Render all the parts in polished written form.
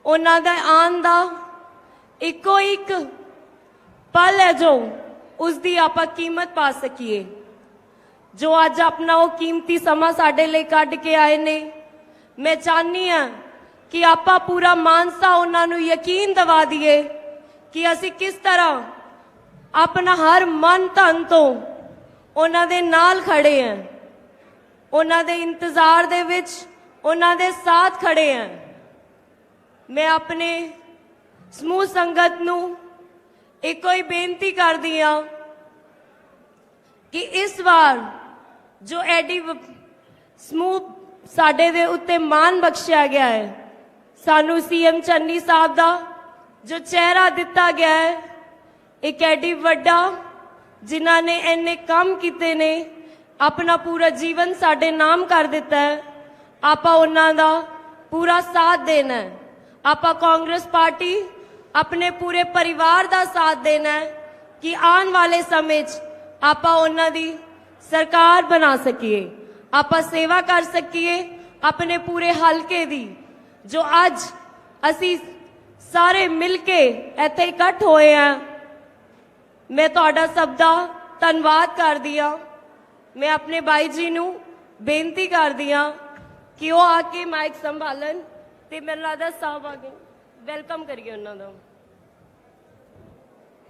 ਉਹਨਾਂ ਦਾ ਆਉਣ ਦਾ ਇੱਕੋ ਇੱਕ पल है जो उसकी आप कीमत पा सकीए। जो अज अपना वो कीमती समा साडे लिए कढ़ के आए ने, मैं चाहनी हाँ कि आप पूरा मानसा उन्होंने यकीन दवा दिए कि असी किस तरह अपना हर मन धन तो उन्हों दे नाल खड़े हैं, उन्हों दे इंतजार दे विच उन्हों दे साथ खड़े हैं। मैं अपने समूह संगत नूं एक ही बेनती कर दी हाँ कि इस बार जो एडी समूह साडे दे उत्ते मान बख्शिया गया है, सानू सीएम चन्नी साहब दा जो चेहरा दिता गया है, एक एडी वड्डा जिन्हां ने इन्ने काम किते ने, अपना पूरा जीवन साडे नाम कर दिता है। आपां उन्हां दा पूरा साथ देना है। आपां कांग्रेस पार्टी अपने पूरे परिवार का साथ देना है कि आने वाले समय आपा उन्हां दी सरकार बना सकीए, आपा सेवा कर सकीए अपने पूरे हलके दी। जो अज असी सारे मिल के इत्थे इकट्ठ होए हैं, मैं तुहाडा सब दा धन्नवाद कर दिया। मैं अपने बाई जी नूं बेनती कर दिया कि वो आके माइक संभालन ते मेरे लगदा साहब आ गए, वेलकम करिए उन्हां दा।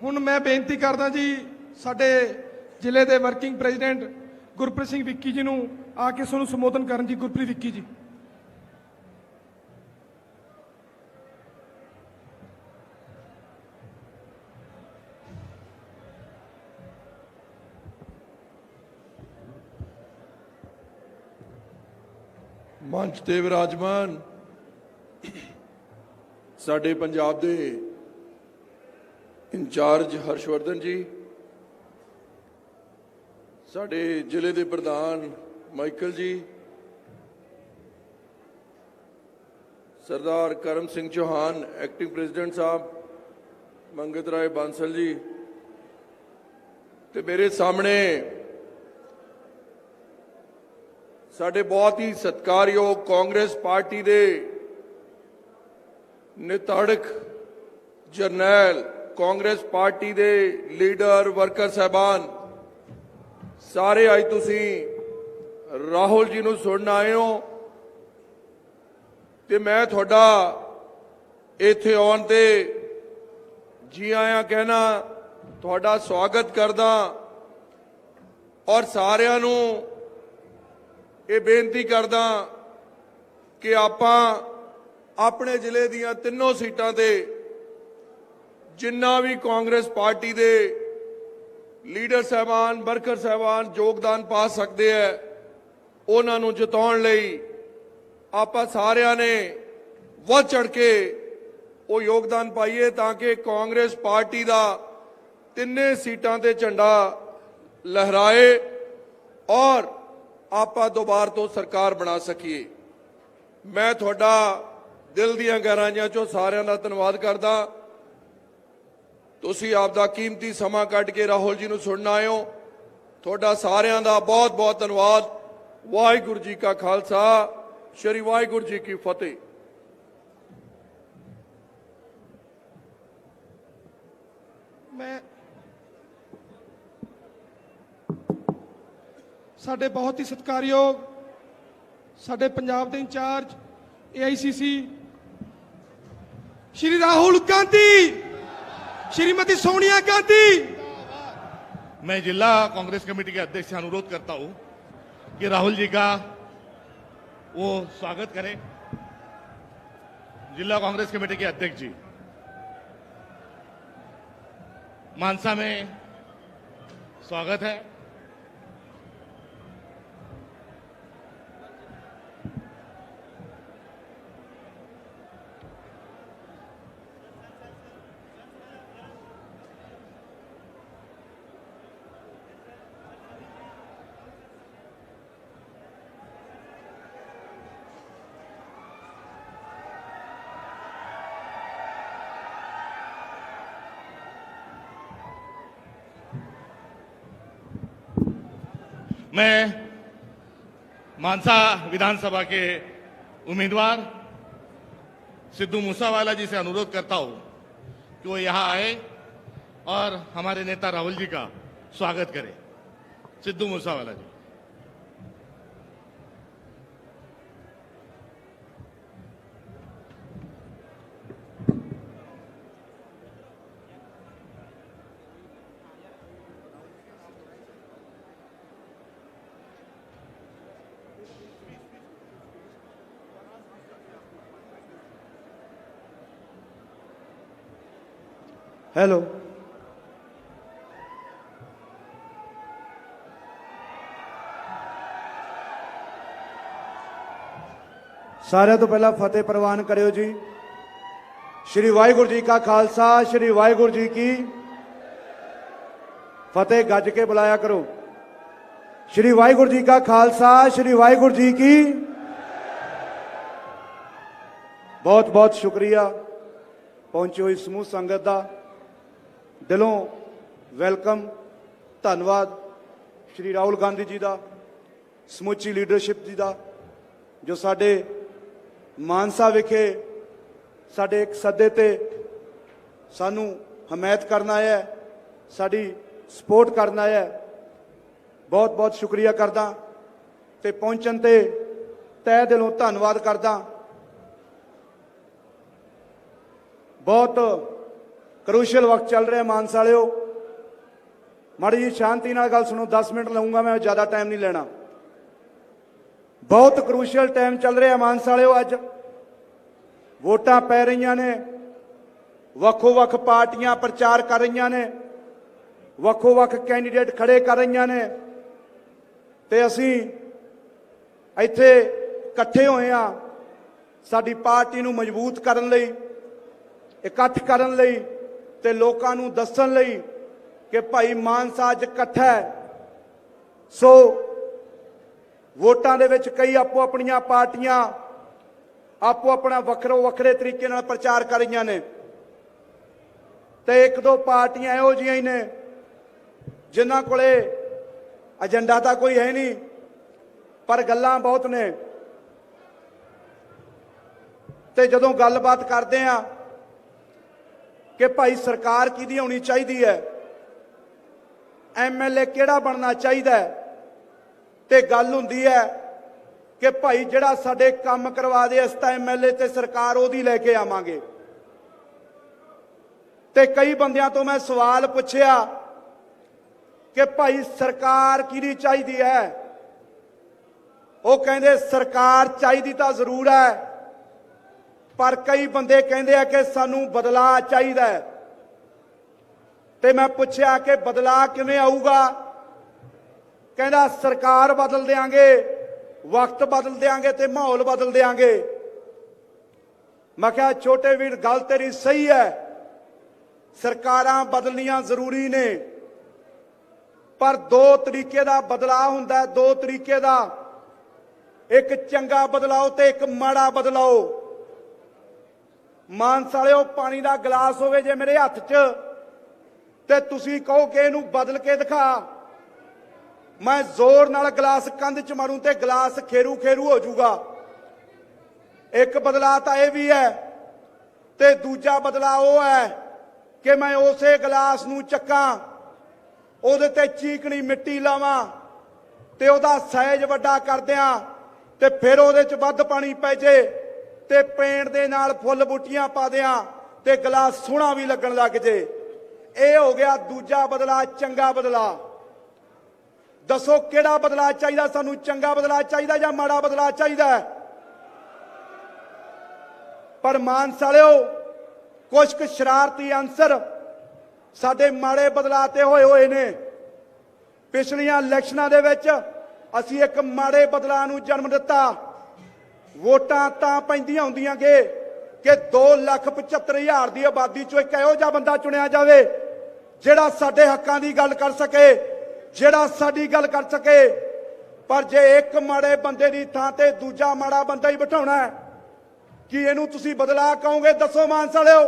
ਹੁਣ मैं बेनती करदा जी साडे ਜ਼ਿਲ੍ਹੇ ਦੇ वर्किंग प्रेजिडेंट गुरप्रीत सिंह विक्की जी ਨੂੰ ਆ ਕੇ ਸਾਨੂੰ ਸੰਬੋਧਨ ਕਰਨ ਜੀ। गुरप्रीत विक्की जी। मंच ते विराजमान साडे पंजाब दे इंचार्ज हर्षवर्धन जी, साडे जिले के प्रधान माइकल जी, सरदार करम सिंह चौहान एक्टिंग प्रेसिडेंट साहब, मंगत राय बांसल जी, ते मेरे सामने साडे बहुत ही सत्कारयोग कांग्रेस पार्टी दे निताड़क जरनैल, कांग्रेस पार्टी दे लीडर वर्कर साहबान सारे अज तुसी राहुल जी नूं सुनन आए हो, ते मैं तुहाडा इत्थे आउण ते जी आया कहना, तुहाडा स्वागत करदा और सारिआं नूं ये बेनती करदा कि आपां अपने जिले दीआं तीनों सीटां ते जिन्ना भी कांग्रेस पार्टी दे लीडर साहबान वर्कर साहबान योगदान पा सकते हैं, उन्हां नूं जिताउण लई आपां सारिआं ने वध चढ़ के वो योगदान पाइए ताकि कांग्रेस पार्टी का तिन्ने सीटां ते झंडा लहराए और आपां दोबारा तो सरकार बना सकीए। मैं तुहाडा दिल दीआं गहराइयां चों सारिआं दा धन्नवाद करदा। तुसी आपदा कीमती समा कढ़ के राहुल जी नूं सुनन आए हो, तुहाडा सारिआं दा बहुत बहुत धन्नवाद। वाहिगुरू जी का खालसा, श्री वाहिगुरू जी की फतेह। मैं साडे बहुत ही सत्कारयोग साडे पंजाब के इंचार्ज AICC श्री राहुल गांधी, श्रीमती सोनिया गांधी। मैं जिला कांग्रेस कमेटी के अध्यक्ष से अनुरोध करता हूं कि राहुल जी का वो स्वागत करें। जिला कांग्रेस कमेटी के अध्यक्ष जी मानसा में स्वागत है। मैं मानसा विधानसभा के उम्मीदवार सिद्धू मूसावाला जी से अनुरोध करता हूं कि वो यहां आए और हमारे नेता राहुल जी का स्वागत करें। सिद्धू मूसावाला जी। हेलो, सारे तो पहला फतेह प्रवान करियो जी। श्री वाहिगुरु जी का खालसा, श्री वाहिगुरु जी की फतेह। गज के बुलाया करो। श्री वाहिगुरु जी का खालसा, श्री वाहिगुरु जी की। बहुत बहुत शुक्रिया पहुंची हुई समूह संगत का, दिलों वैलकम, धन्यवाद श्री राहुल गांधी जी का, समूची लीडरशिप जी का, जो साडे मानसा विखे साडे एक सदे ते सानू हमायत करना है, साडी सपोर्ट करना है। बहुत बहुत शुक्रिया करदा ते पहुंचण ते तह दिलों धन्यवाद करदा। बहुत क्रूशल वक्त चल रहा है मानसा वालियो, माड़ी जी शांति नाल गल सुनो। 10 मिनट लूंगा मैं, ज्यादा टाइम नहीं लेना। बहुत क्रूशल टाइम चल रहा है मानसा वालियो। अज वोटां पै रही ने, वक्खो वक्ख पार्टियां प्रचार कर रही ने, वक्खो वक्ख कैंडीडेट खड़े कर रही ने, ते असीं इत्थे इकट्ठे होए हां साडी पार्टी नूं मजबूत करन लई, इकट्ठ करन लई ते लोकां नूं दस्सण लई कि भाई मानसा अज इकट्ठा है। सो वोटां दे विच कई आपो अपणियां पार्टियां आपो अपना वखरो वखरे तरीके नाल प्रचार कर रही ने, ते एक दो पार्टियां इहो जिहियां ही ने जिन्हां कोले एजेंडा तां कोई है नहीं, पर गल्लां बहुत ने। ते जदों गलबात करदे आ कि भाई सरकार किहदी होनी चाहिदी है, MLA किहड़ा बनना चाहिदा है, ते गल हुंदी है कि भाई जिहड़ा साडे काम करवा दे अस तां MLA ते सरकार ओहदी लैके आवांगे। ते कई बंदियां तो मैं सवाल पुछया कि भाई सरकार किहदी चाहिदी है, वो कहंदे सरकार चाहिदी तां जरूर है, पर कई बंदे कहंदे आ कि सानू बदलाव चाहिदा है। ते मैं पुछया कि बदलाव किवें आऊगा? कहंदा सरकार बदल देंगे, वक्त बदल देंगे ते माहौल बदल देंगे। मैं कहा छोटे वीर गल तेरी सही है, सरकारां बदलनियां जरूरी ने, पर दो तरीके दा बदलाव हुंदा है, दो तरीके दा, एक चंगा बदलाव ते एक माड़ा बदलाव। मानसा वालिओ पानी दा गिलास होवे जे मेरे हत्थ 'च ते तुसीं कहो कि इहनूं बदल के दिखा, मैं जोर नाल गिलास कंध 'च मारूं ते गिलास खेरू खेरू हो जाऊगा। एक बदलाव तां इह भी है ते दूजा बदलाव वो है कि मैं उसे गिलास नूं चक्कां, ਉਹਦੇ ਤੇ ਚੀਕਣੀ ਮਿੱਟੀ ਲਾਵਾਂ ਤੇ ਉਹਦਾ ਸਾਈਜ਼ ਵੱਡਾ ਕਰ ਦਿਆਂ ਤੇ ਫਿਰ ਉਹਦੇ 'ਚ ਵੱਧ ਪਾਣੀ ਪੈ ਜੇ ਤੇ ਪੇਂਟ ਦੇ ਨਾਲ ਫੁੱਲ ਬੂਟੀਆਂ ਪਾ ਦਿਆਂ ਤੇ ਗਲਾਸ ਸੋਹਣਾ ਵੀ ਲੱਗਣ ਲੱਗ ਜੇ। ਇਹ ਹੋ ਗਿਆ ਦੂਜਾ ਬਦਲਾਅ, ਚੰਗਾ ਬਦਲਾਅ। ਦੱਸੋ ਕਿਹੜਾ ਬਦਲਾਅ ਚਾਹੀਦਾ ਸਾਨੂੰ? ਚੰਗਾ ਬਦਲਾਅ ਚਾਹੀਦਾ ਜਾਂ ਮਾੜਾ ਬਦਲਾਅ ਚਾਹੀਦਾ? ਪਰ ਮਾਨਸਾ ਵਾਲਿਓ ਕੁਝ ਕੁ ਸ਼ਰਾਰਤੀ ਅੰਸਰ ਸਾਡੇ ਮਾੜੇ ਬਦਲਾਅ ਤੇ ਹੋਏ ਨੇ। ਪਿਛਲੀਆਂ ਇਲੈਕਸ਼ਨਾਂ ਦੇ ਵਿੱਚ ਅਸੀਂ ਇੱਕ ਮਾੜੇ ਬਦਲਾਅ ਨੂੰ ਜਨਮ ਦਿੱਤਾ। ਵੋਟਾਂ ਤਾਂ ਪੈਂਦੀਆਂ ਹੁੰਦੀਆਂ ਕਿ 2,75,000 ਦੀ ਆਬਾਦੀ ਚੋਂ ਇੱਕ ਇਹੋ ਜਿਹਾ ਬੰਦਾ ਚੁਣਿਆ ਜਾਵੇ ਜਿਹੜਾ ਸਾਡੇ ਹੱਕਾਂ ਦੀ ਗੱਲ ਕਰ ਸਕੇ, ਜਿਹੜਾ ਸਾਡੀ ਗੱਲ ਕਰ ਸਕੇ। ਪਰ ਜੇ ਇੱਕ ਮਾੜੇ ਬੰਦੇ ਦੀ ਥਾਂ ਤੇ ਦੂਜਾ ਮਾੜਾ ਬੰਦਾ ਹੀ ਬਿਠਾਉਣਾ ਹੈ, ਕੀ ਇਹਨੂੰ ਤੁਸੀਂ ਬਦਲਾਅ ਕਹੋਗੇ? ਦੱਸੋ ਮਾਨਸਾ ਵਾਲਿਓ।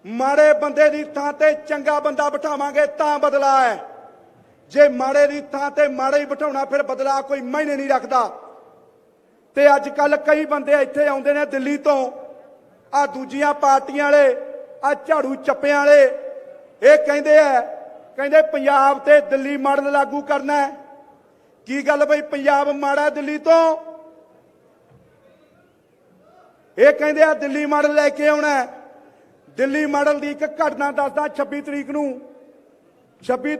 माड़े बंदे की थां ते चंगा बंदा बिठावांगे तां बदलाव है। जे माड़े की थां ते माड़ा ही बिठाउणा फिर बदलाव कोई मायने नहीं रखता। ਤੇ ਅੱਜ ਕੱਲ ਕਈ ਬੰਦੇ ਇੱਥੇ ਆਉਂਦੇ ਨੇ ਦਿੱਲੀ ਤੋਂ, ਆ ਦੂਜੀਆਂ ਪਾਰਟੀਆਂ ਵਾਲੇ, ਆ ਝਾੜੂ ਚੱਪਿਆਂ ਵਾਲੇ, ਇਹ ਕਹਿੰਦੇ ਪੰਜਾਬ ਤੇ ਦਿੱਲੀ ਮਾਡਲ ਲਾਗੂ ਕਰਨਾ ਹੈ। ਕੀ ਗੱਲ ਬਈ ਪੰਜਾਬ ਮਾੜਾ ਦਿੱਲੀ ਤੋਂ? ਇਹ ਕਹਿੰਦੇ ਆ ਦਿੱਲੀ ਮਾਡਲ ਲੈ ਕੇ ਆਉਣਾ ਹੈ। ਦਿੱਲੀ ਮਾਡਲ ਦੀ ਇੱਕ ਘਟਨਾ ਦੱਸਦਾ। 26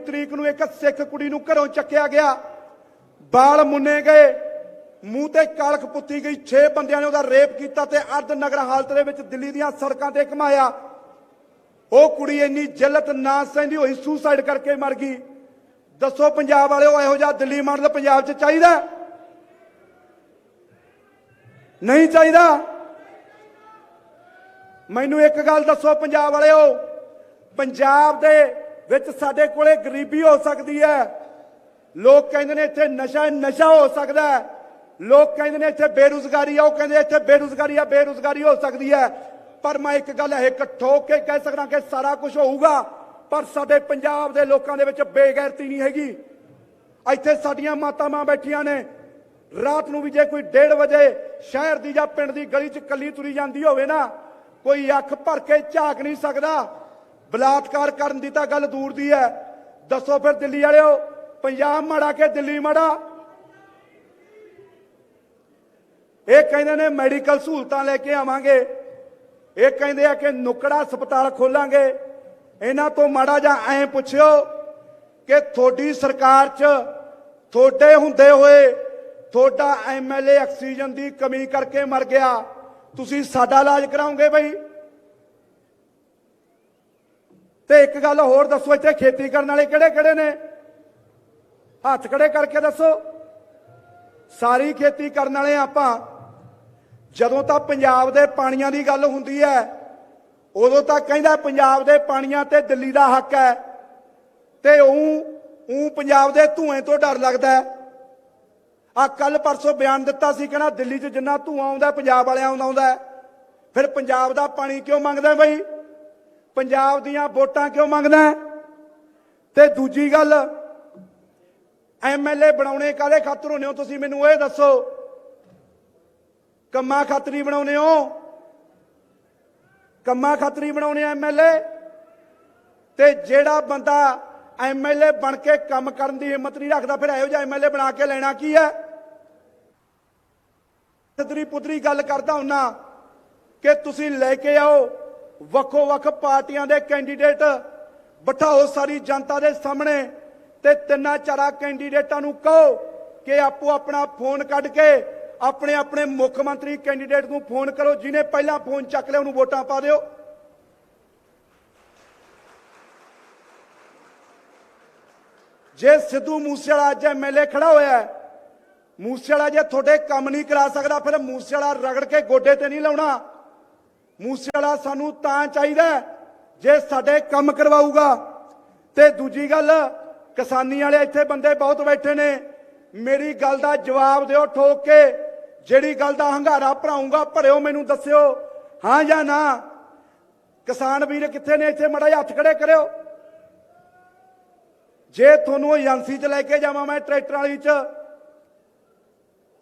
ਤਰੀਕ ਨੂੰ ਇੱਕ ਸਿੱਖ ਕੁੜੀ ਨੂੰ ਘਰੋਂ ਚੱਕਿਆ ਗਿਆ, ਬਾਲ ਮੁੰਨੇ ਗਏ, ਮੂੰਹ ਤੇ ਕਾਲਖ ਪੁੱਤੀ ਗਈ, 6 ਬੰਦਿਆਂ ਨੇ ਉਹਦਾ ਰੇਪ ਕੀਤਾ ਤੇ ਅਰਧ ਨਗਰ ਹਾਲਤ ਦੇ ਵਿੱਚ ਦਿੱਲੀ ਦੀਆਂ ਸੜਕਾਂ ਤੇ ਘੁਮਾਇਆ। ਉਹ ਕੁੜੀ ਇੰਨੀ ਜਿਲਤ ਨਾ ਸਹਿੰਦੀ ਹੋਈ ਸੁਸਾਈਡ ਕਰਕੇ ਮਰ ਗਈ। ਦੱਸੋ ਪੰਜਾਬ ਵਾਲਿਓ, ਇਹੋ ਜਿਹਾ ਦਿੱਲੀ ਮਾਡਲ ਪੰਜਾਬ 'ਚ ਚਾਹੀਦਾ? ਨਹੀਂ ਚਾਹੀਦਾ। ਮੈਨੂੰ ਇੱਕ ਗੱਲ ਦੱਸੋ ਪੰਜਾਬ ਵਾਲਿਓ, ਪੰਜਾਬ ਦੇ ਵਿੱਚ ਸਾਡੇ ਕੋਲੇ ਗਰੀਬੀ ਹੋ ਸਕਦੀ ਹੈ, ਲੋਕ ਕਹਿੰਦੇ ਨੇ ਇੱਥੇ ਨਸ਼ਾ ਹੋ ਸਕਦਾ ਹੈ, ਲੋਕ ਕਹਿੰਦੇ ਨੇ ਇੱਥੇ ਬੇਰੁਜ਼ਗਾਰੀ ਆ, ਉਹ ਕਹਿੰਦੇ ਇੱਥੇ ਬੇਰੁਜ਼ਗਾਰੀ ਹੋ ਸਕਦੀ ਹੈ। ਪਰ ਮੈਂ ਇੱਕ ਗੱਲ ਹੈ ਠੋਕ ਕੇ ਕਹਿ ਸਕਦਾ ਕਿ ਸਾਰਾ ਕੁਝ ਹੋਊਗਾ, ਪਰ ਸਾਡੇ ਪੰਜਾਬ ਦੇ ਲੋਕਾਂ ਦੇ ਵਿੱਚ ਬੇਗੈਰਤੀ ਨਹੀਂ ਹੈਗੀ। ਇੱਥੇ ਸਾਡੀਆਂ ਮਾਤਾਵਾਂ ਬੈਠੀਆਂ ਨੇ, ਰਾਤ ਨੂੰ ਵੀ ਜੇ ਕੋਈ 1:30 ਵਜੇ ਸ਼ਹਿਰ ਦੀ ਜਾਂ ਪਿੰਡ ਦੀ ਗਲੀ 'ਚ ਕੱਲੀ ਤੁਰੀ ਜਾਂਦੀ ਹੋਵੇ ਨਾ, ਕੋਈ ਅੱਖ ਭਰ ਕੇ ਝਾਕ ਨਹੀਂ ਸਕਦਾ। ਬਲਾਤਕਾਰ ਕਰਨ ਦੀ ਤਾਂ ਗੱਲ ਦੂਰ ਦੀ ਹੈ। ਦੱਸੋ ਫਿਰ ਦਿੱਲੀ ਵਾਲਿਓ, ਪੰਜਾਬ ਮਾੜਾ ਕਿ ਦਿੱਲੀ ਮਾੜਾ? ਇਹ ਕਹਿੰਦੇ ਨੇ ਮੈਡੀਕਲ ਸਹੂਲਤਾਂ ਲੈ ਕੇ ਆਵਾਂਗੇ, ਇਹ ਕਹਿੰਦੇ ਆ ਕਿ ਨੁਕੜਾ ਹਸਪਤਾਲ ਖੋਲਾਂਗੇ। ਇਹਨਾਂ ਤੋਂ ਮਾੜਾ ਜਾਂ ਐਂ ਪੁੱਛਿਓ ਕਿ ਤੁਹਾਡੀ ਸਰਕਾਰ 'ਚ ਤੁਹਾਡੇ ਹੁੰਦੇ ਹੋਏ ਤੁਹਾਡਾ ਐਮਐਲਏ ਆਕਸੀਜਨ ਦੀ ਕਮੀ ਕਰਕੇ ਮਰ ਗਿਆ, ਤੁਸੀਂ ਸਾਡਾ ਇਲਾਜ ਕਰਾਉਂਗੇ ਬਈ? ਤੇ ਇੱਕ ਗੱਲ ਹੋਰ ਦੱਸੋ, ਇੱਥੇ ਖੇਤੀ ਕਰਨ ਵਾਲੇ ਕਿਹੜੇ ਨੇ? ਹੱਥ ਖੜੇ ਕਰਕੇ ਦੱਸੋ। ਸਾਰੀ ਖੇਤੀ ਕਰਨ ਵਾਲੇ ਆਪਾਂ। ਜਦੋਂ ਤਾਂ ਪੰਜਾਬ ਦੇ ਪਾਣੀਆਂ ਦੀ ਗੱਲ ਹੁੰਦੀ ਹੈ, ਉਦੋਂ ਤਾਂ ਕਹਿੰਦਾ ਪੰਜਾਬ ਦੇ ਪਾਣੀਆਂ ਤੇ ਦਿੱਲੀ ਦਾ ਹੱਕ ਹੈ, ਤੇ ਉਹ ਪੰਜਾਬ ਦੇ ਧੂਏ ਤੋਂ ਡਰ ਲੱਗਦਾ ਹੈ। ਆ ਕੱਲ ਪਰਸੋਂ ਬਿਆਨ ਦਿੱਤਾ ਸੀ, ਕਹਿੰਦਾ ਦਿੱਲੀ 'ਚ ਜਿੰਨਾ ਧੂਆਂ ਆਉਂਦਾ ਪੰਜਾਬ ਵਾਲਿਆਂ ਨੂੰ ਆਉਂਦਾ। ਫਿਰ ਪੰਜਾਬ ਦਾ ਪਾਣੀ ਕਿਉਂ ਮੰਗਦਾ ਬਈ? ਪੰਜਾਬ ਦੀਆਂ ਵੋਟਾਂ ਕਿਉਂ ਮੰਗਦਾ? ਤੇ ਦੂਜੀ ਗੱਲ, ਐਮਐਲਏ ਬਣਾਉਣੇ ਕਾਹਦੇ ਖਾਤਰ ਹੁੰਦੇ ਹੋ ਤੁਸੀਂ? ਮੈਨੂੰ ਇਹ ਦੱਸੋ। ਕੰਮਾਂ ਖਾਤਰੀ ਬਣਾਉਣੇ ਹੋ? ਕੰਮਾਂ ਖਾਤਰੀ ਬਣਾਉਣੇ ਐਮਐਲਏ? ਤੇ ਜਿਹੜਾ ਬੰਦਾ ਐਮਐਲਏ ਬਣ ਕੇ ਕੰਮ ਕਰਨ ਦੀ ਹਿੰਮਤ ਨਹੀਂ ਰੱਖਦਾ, ਫਿਰ ਇਹੋ ਜਿਹਾ ਐਮਐਲਏ ਬਣਾ ਕੇ ਲੈਣਾ ਕੀ ਹੈ? ਸਦਰੀ ਪੁੱਤਰੀ ਗੱਲ ਕਰਦਾ ਹੁੰਨਾ ਕਿ ਤੁਸੀਂ ਲੈ ਕੇ ਆਓ ਵੱਖੋ-ਵੱਖ ਪਾਰਟੀਆਂ ਦੇ ਕੈਂਡੀਡੇਟ, ਬਿਠਾਓ ਸਾਰੀ ਜਨਤਾ ਦੇ ਸਾਹਮਣੇ, ਤੇ 3-4 ਕੈਂਡੀਡੇਟਾਂ ਨੂੰ ਕਹੋ ਕਿ ਆਪੋ ਆਪਣਾ ਫੋਨ ਕੱਢ ਕੇ ਆਪਣੇ ਮੁੱਖ ਮੰਤਰੀ ਕੈਂਡੀਡੇਟ ਨੂੰ ਫੋਨ ਕਰੋ, ਜਿਹਨੇ ਪਹਿਲਾਂ ਫੋਨ ਚੱਕ ਲਿਆ ਉਹਨੂੰ ਵੋਟਾਂ ਪਾ ਦਿਓ। ਜੇ ਸਿੱਧੂ ਮੂਸੇਵਾਲਾ ਅੱਜ ਐਮਐਲਏ ਖੜਾ ਹੋਇਆ, ਮੂਸੇਵਾਲਾ ਜੇ ਤੁਹਾਡੇ ਕੰਮ ਨਹੀਂ ਕਰਾ ਸਕਦਾ, ਫਿਰ ਮੂਸੇਵਾਲਾ ਰਗੜ ਕੇ ਗੋਡੇ ਤੇ ਨਹੀਂ ਲਾਉਣਾ। ਮੂਸੇਵਾਲਾ ਸਾਨੂੰ ਤਾਂ ਚਾਹੀਦਾ ਜੇ ਸਾਡੇ ਕੰਮ ਕਰਵਾਊਗਾ। ਤੇ ਦੂਜੀ ਗੱਲ, ਕਿਸਾਨੀ ਵਾਲੇ ਇੱਥੇ ਬੰਦੇ ਬਹੁਤ ਬੈਠੇ ਨੇ, ਮੇਰੀ ਗੱਲ ਦਾ ਜਵਾਬ ਦਿਓ ਠੋਕ ਕੇ। ਜਿਹੜੀ ਗੱਲ ਦਾ ਹੰਗਾਰਾ ਭਰਾਊਂਗਾ ਭਰਿਓ, ਮੈਨੂੰ ਦੱਸਿਓ ਹਾਂ ਜਾਂ ਨਾ। ਕਿਸਾਨ ਵੀਰ ਕਿੱਥੇ ਨੇ? ਇੱਥੇ ਮਾੜਾ ਜਿਹਾ ਹੱਥ ਖੜੇ ਕਰਿਓ। ਜੇ ਤੁਹਾਨੂੰ ਏਜੰਸੀ 'ਚ ਲੈ ਕੇ ਜਾਵਾਂ ਮੈਂ ਟਰੈਕਟਰਾਂ ਵਾਲੀ 'ਚ,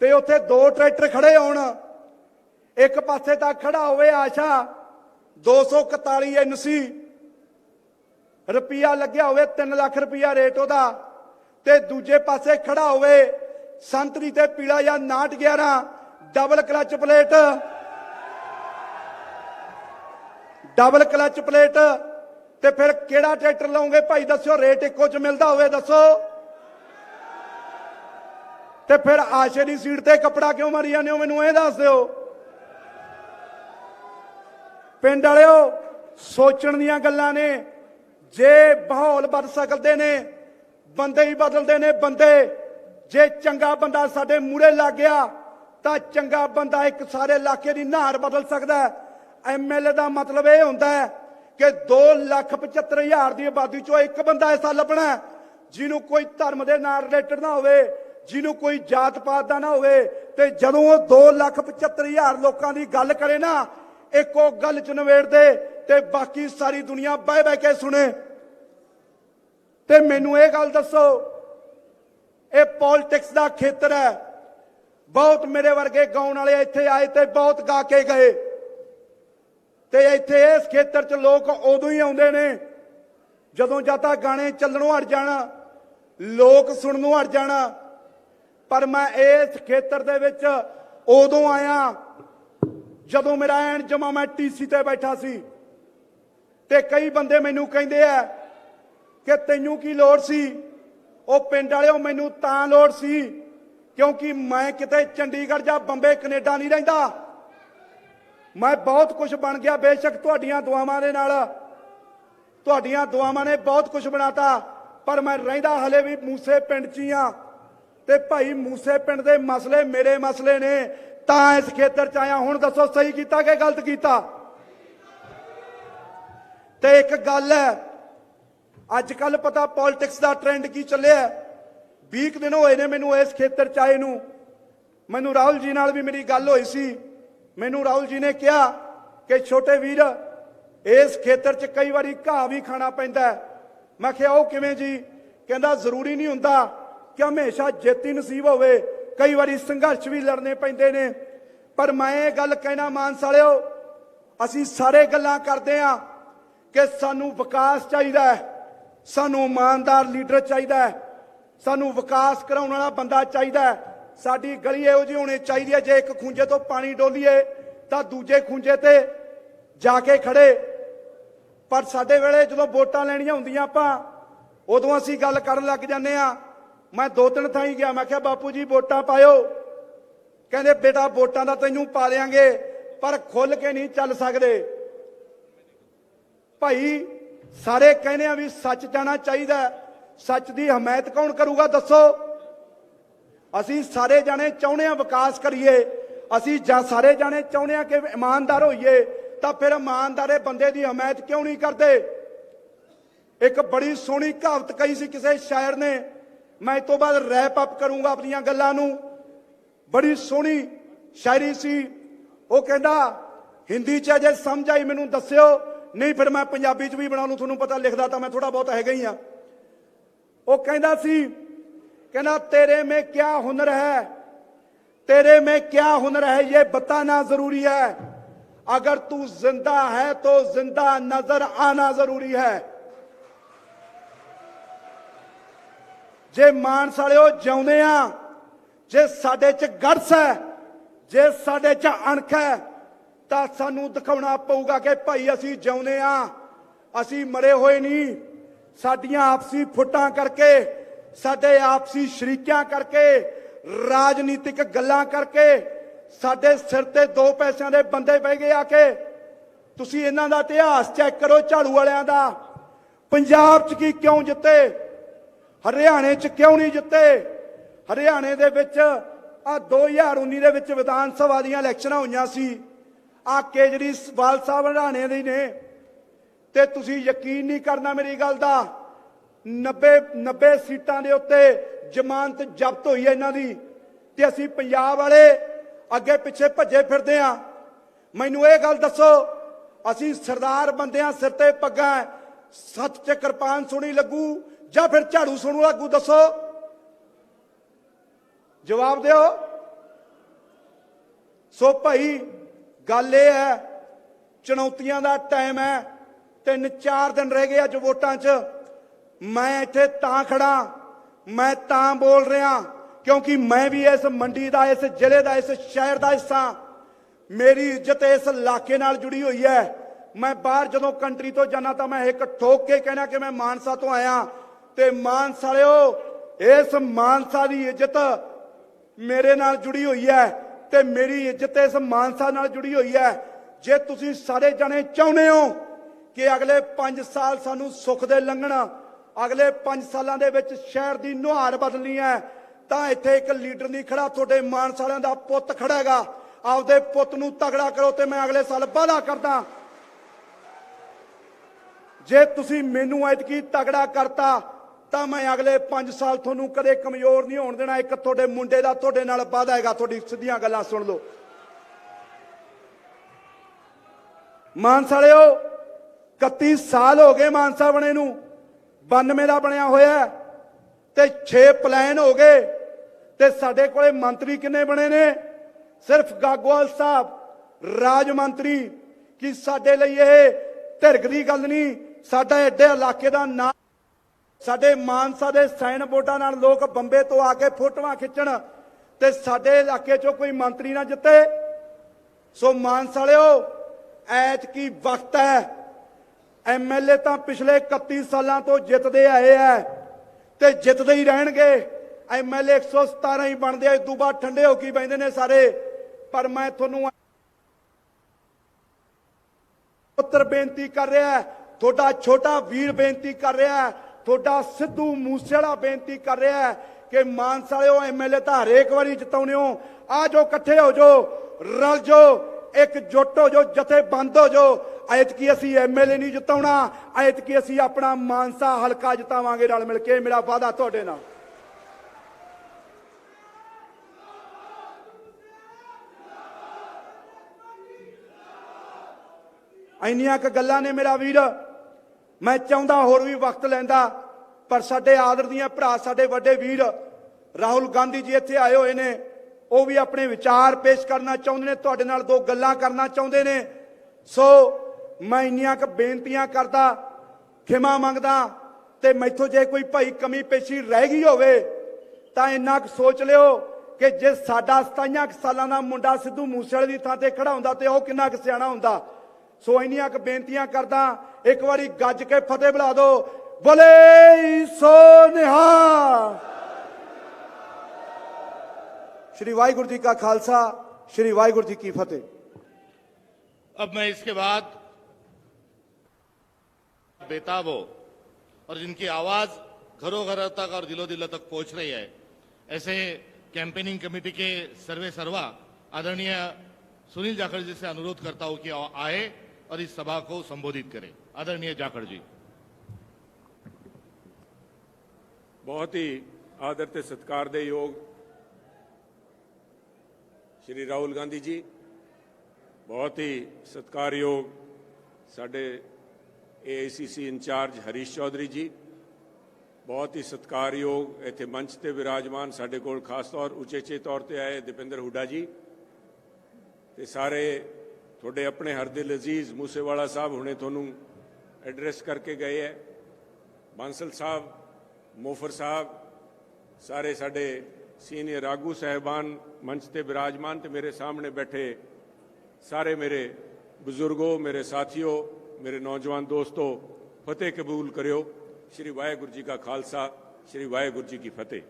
ਤੇ ਉੱਥੇ 2 ਟਰੈਕਟਰ ਖੜੇ ਹੋਣ, ਇੱਕ ਪਾਸੇ ਤਾਂ ਖੜਾ ਹੋਵੇ ਆਸ਼ਾ 241 NC, ਰੁਪਿਆ ਲੱਗਿਆ ਹੋਵੇ 3 ਲੱਖ ਰੁਪਿਆ ਰੇਟ ਉਹਦਾ, ਤੇ ਦੂਜੇ ਪਾਸੇ ਖੜਾ ਹੋਵੇ ਸੰਤਰੀ ਤੇ ਪੀਲਾ ਜਾਂ 911 ਡਬਲ ਕਲਚ ਪਲੇਟ। ਤੇ ਫਿਰ ਕਿਹੜਾ ਟਰੈਕਟਰ ਲਾਉਂਗੇ ਭਾਈ ਦੱਸਿਓ? ਰੇਟ ਇੱਕੋ 'ਚ ਮਿਲਦਾ ਹੋਵੇ ਦੱਸੋ। ਤੇ ਫਿਰ ਆਸ਼ੇ ਦੀ ਸੀਟ ਤੇ ਕੱਪੜਾ ਕਿਉਂ ਮਾਰੀ ਜਾਂਦੇ ਹੋ? ਮੈਨੂੰ ਇਹ ਦੱਸ ਦਿਓ। ਪਿੰਡ ਵਾਲਿਓ, ਸੋਚਣ ਦੀਆਂ ਗੱਲਾਂ ਨੇ। ਜੇ ਮਾਹੌਲ ਬਦਲ ਸਕਦੇ ਨੇ, ਬੰਦੇ ਹੀ ਬਦਲਦੇ ਨੇ ਬੰਦੇ। ਜੇ ਚੰਗਾ ਬੰਦਾ ਸਾਡੇ ਮੂਹਰੇ ਲੱਗ ਗਿਆ ਤਾਂ ਚੰਗਾ ਬੰਦਾ ਇੱਕ ਸਾਰੇ ਇਲਾਕੇ ਦੀ ਨਹਾਰ ਬਦਲ ਸਕਦਾ ਹੈ। ਐਮਐਲਏ ਦਾ ਮਤਲਬ ਇਹ ਹੁੰਦਾ ਹੈ ਕਿ 2,75,000 ਦੀ ਆਬਾਦੀ ਚੋਂ ਇੱਕ ਬੰਦਾ ਐਸਾ ਲੱਭਣਾ ਜਿਹਨੂੰ ਕੋਈ ਧਰਮ ਦੇ ਨਾਲ ਰਿਲੇਟਡ ਨਾ ਹੋਵੇ, ਜਿਹਨੂੰ ਕੋਈ ਜਾਤ ਪਾਤ ਦਾ ਨਾ ਹੋਵੇ। ਤੇ ਜਦੋਂ ਉਹ 2,75,000 ਲੋਕਾਂ ਦੀ ਗੱਲ ਕਰੇ ਨਾ, ਇੱਕੋ ਗੱਲ 'ਚ ਨਵੇੜ ਦੇ ਤੇ ਬਾਕੀ ਸਾਰੀ ਦੁਨੀਆ ਬਹਿ ਕੇ ਸੁਣੇ। ਤੇ ਮੈਨੂੰ ਇਹ ਗੱਲ ਦੱਸੋ, ਇਹ ਪੋਲਿਟਿਕਸ ਦਾ ਖੇਤਰ ਹੈ। ਬਹੁਤ ਮੇਰੇ ਵਰਗੇ ਗਾਉਣ ਵਾਲੇ ਇੱਥੇ ਆਏ ਤੇ ਬਹੁਤ ਗਾ ਕੇ ਗਏ ਤੇ ਇੱਥੇ ਇਸ ਖੇਤਰ 'ਚ ਲੋਕ ਉਦੋਂ ਹੀ ਆਉਂਦੇ ਨੇ ਜਦੋਂ ਜਾਂ ਤਾਂ ਗਾਣੇ ਚੱਲਣੋਂ ਹਟ ਜਾਣਾ, ਲੋਕ ਸੁਣਨੋਂ ਹਟ ਜਾਣਾ। ਪਰ ਮੈਂ ਇਸ ਖੇਤਰ ਦੇ ਵਿੱਚ ਉਦੋਂ ਆਇਆ ਜਦੋਂ ਮੇਰਾ ਐਨ ਜਮਾ ਮੈਂ ਟੀਸੀ ਤੇ ਬੈਠਾ ਸੀ ਤੇ ਕਈ ਬੰਦੇ ਮੈਨੂੰ ਕਹਿੰਦੇ ਆ ਕਿ ਤੈਨੂੰ ਕੀ ਲੋੜ ਸੀ। ਉਹ ਪਿੰਡ ਵਾਲਿਓ, ਮੈਨੂੰ ਤਾਂ ਲੋੜ ਸੀ ਕਿਉਂਕਿ ਮੈਂ ਕਿਤੇ ਚੰਡੀਗੜ੍ਹ ਜਾਂ ਬੰਬੇ ਕੈਨੇਡਾ ਨਹੀਂ ਰਹਿੰਦਾ। ਮੈਂ ਬਹੁਤ ਕੁਝ ਬਣ ਗਿਆ, ਬੇਸ਼ੱਕ ਤੁਹਾਡੀਆਂ ਦੁਆਵਾਂ ਦੇ ਨਾਲ, ਤੁਹਾਡੀਆਂ ਦੁਆਵਾਂ ਨੇ ਬਹੁਤ ਕੁਝ ਬਣਾਤਾ, ਪਰ ਮੈਂ ਰਹਿੰਦਾ ਹਲੇ ਵੀ ਮੂਸੇ ਪਿੰਡ 'ਚ ਹੀ ਆ ਤੇ ਭਾਈ ਮੂਸੇ ਪਿੰਡ ਦੇ ਮਸਲੇ ਮੇਰੇ ਮਸਲੇ ਨੇ, ਤਾਂ ਇਸ ਖੇਤਰ 'ਚ ਆਇਆ। ਹੁਣ ਦੱਸੋ ਸਹੀ ਕੀਤਾ ਕਿ ਗਲਤ ਕੀਤਾ? ਤੇ ਇੱਕ ਗੱਲ ਹੈ, ਅੱਜ ਕੱਲ ਪਤਾ ਪੋਲਿਟਿਕਸ ਦਾ ਟ੍ਰੈਂਡ ਕੀ ਚੱਲਿਆ। 20 ਦਿਨ ਹੋਏ ਨੇ ਮੈਨੂੰ ਇਸ ਖੇਤਰ 'ਚ ਆਏ ਨੂੰ। ਮੈਨੂੰ ਰਾਹੁਲ ਜੀ ਨਾਲ ਵੀ ਮੇਰੀ ਗੱਲ ਹੋਈ ਸੀ। ਮੈਨੂੰ ਰਾਹੁਲ ਜੀ ਨੇ ਕਿਹਾ ਕਿ ਛੋਟੇ ਵੀਰ, ਇਸ ਖੇਤਰ 'ਚ ਕਈ ਵਾਰੀ ਘਾਹ ਵੀ ਖਾਣਾ ਪੈਂਦਾ। ਮੈਂ ਕਿਹਾ ਉਹ ਕਿਵੇਂ ਜੀ? ਕਹਿੰਦਾ ਜ਼ਰੂਰੀ ਨਹੀਂ ਹੁੰਦਾ ਕਿ ਹਮੇਸ਼ਾ ਜਿੱਤ ਹੀ ਨਸੀਬ ਹੋਵੇ, ਕਈ ਵਾਰੀ ਸੰਘਰਸ਼ ਵੀ ਲੜਨੇ ਪੈਂਦੇ ਨੇ। ਪਰ ਮੈਂ ਇਹ ਗੱਲ ਕਹਿਣਾ ਮਾਨਸ ਵਾਲਿਓ, ਅਸੀਂ ਸਾਰੇ ਗੱਲਾਂ ਕਰਦੇ ਆ ਕਿ ਸਾਨੂੰ ਵਿਕਾਸ ਚਾਹੀਦਾ ਹੈ, ਸਾਨੂੰ ਇਮਾਨਦਾਰ ਲੀਡਰ ਚਾਹੀਦਾ ਹੈ, ਸਾਨੂੰ ਵਿਕਾਸ ਕਰਾਉਣ ਵਾਲਾ ਬੰਦਾ ਚਾਹੀਦਾ ਹੈ। ਸਾਡੀ ਗਲੀ ਇਹੋ ਜਿਹੀ ਹੋਣੀ ਚਾਹੀਦੀ ਹੈ, ਜੇ ਇੱਕ ਖੂੰਜੇ ਤੋਂ ਪਾਣੀ ਡੋਲੀਏ ਤਾਂ ਦੂਜੇ ਖੂੰਜੇ ਤੇ ਜਾ ਕੇ ਖੜੇ। ਪਰ ਸਾਡੇ ਵੇਲੇ ਜਦੋਂ ਵੋਟਾਂ ਲੈਣੀਆਂ ਹੁੰਦੀਆਂ ਆਪਾਂ, ਉਦੋਂ ਅਸੀਂ ਗੱਲ ਕਰਨ ਲੱਗ ਜਾਂਦੇ ਆ। ਮੈਂ 2-3 ਥਾਈਂ ਗਿਆ, ਮੈਂ ਕਿਹਾ ਬਾਪੂ ਜੀ ਵੋਟਾਂ ਪਾਇਓ। ਕਹਿੰਦੇ ਬੇਟਾ ਵੋਟਾਂ ਦਾ ਤੈਨੂੰ ਪਾ ਦਿਆਂਗੇ ਪਰ ਖੁੱਲ ਕੇ ਨਹੀਂ ਚੱਲ ਸਕਦੇ। ਭਾਈ ਸਾਰੇ ਕਹਿੰਦੇ ਆ ਵੀ ਸੱਚ ਜਾਣਾ ਚਾਹੀਦਾ, ਸੱਚ ਦੀ ਹਮਾਇਤ ਕੌਣ ਕਰੂਗਾ ਦੱਸੋ? ਅਸੀਂ ਸਾਰੇ ਜਾਣੇ ਚਾਹੁੰਦੇ ਆ ਵਿਕਾਸ ਕਰੀਏ, ਅਸੀਂ ਸਾਰੇ ਜਾਣੇ ਚਾਹੁੰਦੇ ਆ ਕਿ ਇਮਾਨਦਾਰ ਹੋਈਏ, ਤਾਂ ਫਿਰ ਇਮਾਨਦਾਰੇ ਬੰਦੇ ਦੀ ਹਮਾਇਤ ਕਿਉਂ ਨਹੀਂ ਕਰਦੇ? ਇੱਕ ਬੜੀ ਸੋਹਣੀ ਕਹਾਵਤ ਕਹੀ ਸੀ ਕਿਸੇ ਸ਼ਾਇਰ ਨੇ, ਮੈਂ ਇਸ ਤੋਂ ਬਾਅਦ ਰੈਪ ਅਪ ਕਰੂੰਗਾ ਆਪਣੀਆਂ ਗੱਲਾਂ ਨੂੰ। ਬੜੀ ਸੋਹਣੀ ਸ਼ਾਇਰੀ ਸੀ। ਉਹ ਕਹਿੰਦਾ, ਹਿੰਦੀ 'ਚ ਜੇ ਸਮਝ ਆਈ ਮੈਨੂੰ ਦੱਸਿਓ, ਨਹੀਂ ਫਿਰ ਮੈਂ ਪੰਜਾਬੀ 'ਚ ਵੀ ਬਣਾ ਲੂੰ, ਤੁਹਾਨੂੰ ਪਤਾ ਲਿਖਦਾ ਤਾਂ ਮੈਂ ਥੋੜਾ ਬਹੁਤ ਹੈਗਾ ਹੀ ਆ। ਉਹ ਕਹਿੰਦਾ ਸੀ, कहना तेरे में क्या हुनर है, तेरे में क्या हुनर है ये बताना जरूरी है, अगर तू जिंदा है तो जिंदा नजर आना जरूरी है। जे मानस वालिओ जिउंदे आ, जे साडे च गट्स है, जे साडे च अणख है, तां सानू दिखाउणा पऊगा कि भाई असीं जिउंदे आ, असीं मरे होए नहीं। साडियां आपसी फुट्टां करके, साडे आपसी शरीकियां करके, राजनीतिक गल्लां करके साडे सिर ते 2 पैसिਆਂ ਦੇ ਬੰਦੇ ਬਹਿ ਗਏ ਆ ਕੇ। ਤੁਸੀਂ ਇਹਨਾਂ ਦਾ ਇਤਿਹਾਸ ਚੈੱਕ ਕਰੋ, ਝਾੜੂ ਵਾਲਿਆਂ ਦਾ। ਪੰਜਾਬ 'ਚ ਕੀ ਕਿਉਂ ਜਿੱਤੇ, ਹਰਿਆਣੇ 'ਚ ਕਿਉਂ ਨਹੀਂ ਜਿੱਤੇ? ਹਰਿਆਣੇ ਦੇ ਵਿੱਚ ਆ 2019 ਦੇ ਵਿੱਚ ਵਿਧਾਨ ਸਭਾ ਦੀਆਂ ਇਲੈਕਸ਼ਨਾਂ ਹੋਈਆਂ ਸੀ। ਆ ਕੇਜਰੀਵਾਲ ਸਾਹਿਬ ਹਰਿਆਣੇ ਦੇ ਨੇ ਤੇ ਤੁਸੀਂ ਯਕੀਨ ਨਹੀਂ ਕਰਨਾ ਮੇਰੀ ਗੱਲ ਦਾ, 90 ਸੀਟਾਂ ਦੇ ਉੱਤੇ ਜ਼ਮਾਨਤ ਜ਼ਬਤ ਹੋਈ ਹੈ ਇਹਨਾਂ ਦੀ, ਤੇ ਅਸੀਂ ਪੰਜਾਬ ਵਾਲੇ ਅੱਗੇ ਪਿੱਛੇ ਭੱਜੇ ਫਿਰਦੇ ਆ। ਮੈਨੂੰ ਇਹ ਗੱਲ ਦੱਸੋ, ਅਸੀਂ ਸਰਦਾਰ ਬੰਦੇ ਆ, ਸਿਰ ਤੇ ਪੱਗਾਂ, ਸੱਤ 'ਚ ਕਿਰਪਾਨ ਸੋਹਣੀ ਲੱਗੂ ਜਾਂ ਫਿਰ ਝਾੜੂ ਸੋਹਣਾ ਲੱਗੂ? ਦੱਸੋ, ਜਵਾਬ ਦਿਓ। ਸੋ ਭਾਈ ਗੱਲ ਇਹ ਹੈ, ਚੁਣੌਤੀਆਂ ਦਾ ਟਾਈਮ ਹੈ, 3-4 ਦਿਨ ਰਹਿ ਗਏ ਅੱਜ ਵੋਟਾਂ 'ਚ। मैं इत्थे तां खड़ा, मैं तां बोल रहा क्योंकि मैं भी इस मंडी का, इस जिले का, इस शहर का हिस्सा। मेरी इज्जत इस इलाके नाल जुड़ी हुई है। मैं बाहर जदों कंट्री तो जाना तो मैं एक ठोक के कहना कि मैं मानसा तो आया, ते मानसा वालिओ इस मानसा की इज्जत मेरे नाल जुड़ी हुई है ते मेरी इज्जत इस मानसा नाल जुड़ी हुई है। जे तुसीं सारे जने चाहुंदे हो कि अगले 5 साल सानू सुख दे लंघण, अगले 5 सालों के विच शहर की नुहार बदलनी है, तो इत्थे एक लीडर नहीं खड़ा, तुहाडे मानस वालिआं दा पुत्त खड़ा हैगा। आपदे पुत्त नूं तगड़ा करो ते मैं अगले साल वादा करदा, जे तुसीं मैनूं ऐतकी तगड़ा करता तो मैं अगले 5 साल तुहानूं कदे कमजोर नहीं होण देना। एक तुहाडे मुंडे दा तुहाडे नाल वादा हैगा, तुहाडी सीधीआं गल्लां सुण लो। मानसा वालिओ 31 साल हो गए मानसा बने नूं, 92 ਦਾ ਬਣਿਆ ਹੋਇਆ ਤੇ 6 ਪਲਾਨ ਹੋ ਗਏ। ਤੇ ਸਾਡੇ ਕੋਲੇ ਮੰਤਰੀ ਕਿੰਨੇ ਬਣੇ ਨੇ? ਸਿਰਫ ਗਾਗੋਵਾਲ ਸਾਹਿਬ ਰਾਜ ਮੰਤਰੀ। ਕਿ ਸਾਡੇ ਲਈ ਇਹ ਧਿਰਕ ਦੀ ਗੱਲ ਨਹੀਂ, ਸਾਡਾ ਐਡੇ ਇਲਾਕੇ ਦਾ ਨਾਂ, ਸਾਡੇ ਮਾਨਸਾ ਦੇ ਸਾਈਨ ਬੋਰਡਾਂ ਨਾਲ ਲੋਕ ਬੰਬੇ ਤੋਂ ਆ ਕੇ ਫੋਟੋਆਂ ਖਿੱਚਣ ਤੇ ਸਾਡੇ ਇਲਾਕੇ 'ਚੋਂ ਕੋਈ ਮੰਤਰੀ ਨਾ ਜਿੱਤੇ। ਸੋ ਮਾਨਸਾ ਵਾਲਿਓ, ਐਤਕੀ ਵਕਤ ਹੈ। ਐਮਐਲਏ ਤਾਂ ਪਿਛਲੇ 31 ਸਾਲਾਂ ਤੋਂ ਜਿੱਤਦੇ ਆਏ ਐ ਤੇ ਜਿੱਤਦੇ ਹੀ ਰਹਿਣਗੇ। ਐਮਐਲਏ 117 ਹੀ ਬਣਦੇ ਆ, ਇਸ ਤੋਂ ਬਾਅਦ ਠੰਡੇ ਹੋ ਕੇ ਬੈਠਦੇ ਨੇ ਸਾਰੇ। ਪਰ ਮੈਂ ਤੁਹਾਨੂੰ ਪੁੱਤਰ ਬੇਨਤੀ ਕਰ ਰਿਹਾ, ਤੁਹਾਡਾ ਛੋਟਾ ਵੀਰ ਬੇਨਤੀ ਕਰ ਰਿਹਾ, ਤੁਹਾਡਾ ਸਿੱਧੂ ਮੂਸੇਵਾਲਾ ਬੇਨਤੀ ਕਰ ਰਿਹਾ ਕਿ ਮਾਨਸਾ ਵਾਲਿਓ ਐਮਐਲਏ ਤਾਂ ਹਰੇਕ ਵਾਰੀ ਜਿਤਾਉਣੇ ਹੋ। ਆ ਜਾਓ, ਇਕੱਠੇ ਹੋ ਜਾਓ, ਰਲ ਜਾਓ, एकजुट हो जो, जथेबंद हो जो। ऐतकी असी एमएलए नहीं जिताउणा, ऐतकी असी अपना मानसा हलका जितावांगे रल मिल के। मेरा वादा तुहाडे नाल। इन्नियां क गल्लां ने मेरा वीर, मैं चाहुंदा होर भी वक्त लैंदा, पर साडे आदर दीआं भरा, साडे वड्डे वीर राहुल गांधी जी इत्थे आए होए ने। वो भी अपने विचार पेश करना चाहते हैं, तुहाडे नाल दो गल्लां करना चाहते हैं। सो मैं इन्नियां क बेनतियां करदा, खिमा मंगदा, ते मैथों जे कोई भाई कमी पेशी रह गई होवे तां इन्ना क सोच लिओ कि जे साडा 27 सालां दा मुंडा सिद्धू मूसेवाले दी थां ते खड़ा हुंदा ते ओह किन्ना क सियाणा हुंदा। सो इन्नियां क बेनतियां करदा, एक वारी गज के फतेह बुला दो, बोले सो निहाल। श्री वाहिगुरु जी का खालसा, श्री वाहिगुरु जी की फतेह। अब मैं इसके बाद बेताब हो और जिनकी आवाज घरों घरों तक और दिलों दिलों तक पहुंच रही है, ऐसे कैंपेनिंग कमेटी के सर्वे सर्वा आदरणीय सुनील जाखड़ जी से अनुरोध करता हूं कि आए और इस सभा को संबोधित करें। आदरणीय जाखड़ जी। बहुत ही आदर ते सत्कार दे योग श्री राहुल गांधी जी, बहुत ही सत्कारयोग साडे एआईसीसी इंचार्ज हरीश चौधरी जी, बहुत ही सत्कारयोग इत्थे मंच ते विराजमान साडे कोल खास तौर उचेचे तौर ते आए दीपेंद्र हुड्डा जी, ते सारे थोड़े अपने हरदिल अजीज मूसेवाला साहब हुणे तुहानूं एड्रैस करके गए है, बांसल साहब, मोफर साहब, सारे साडे सीनियर आगू साहबान मंच ते विराजमान, ते मेरे सामने बैठे सारे मेरे बुजुर्गों, मेरे साथियों, मेरे नौजवान दोस्तों, फतेह कबूल करियो। श्री वाहिगुरु जी का खालसा, श्री वाहिगुरु जी की फतेह।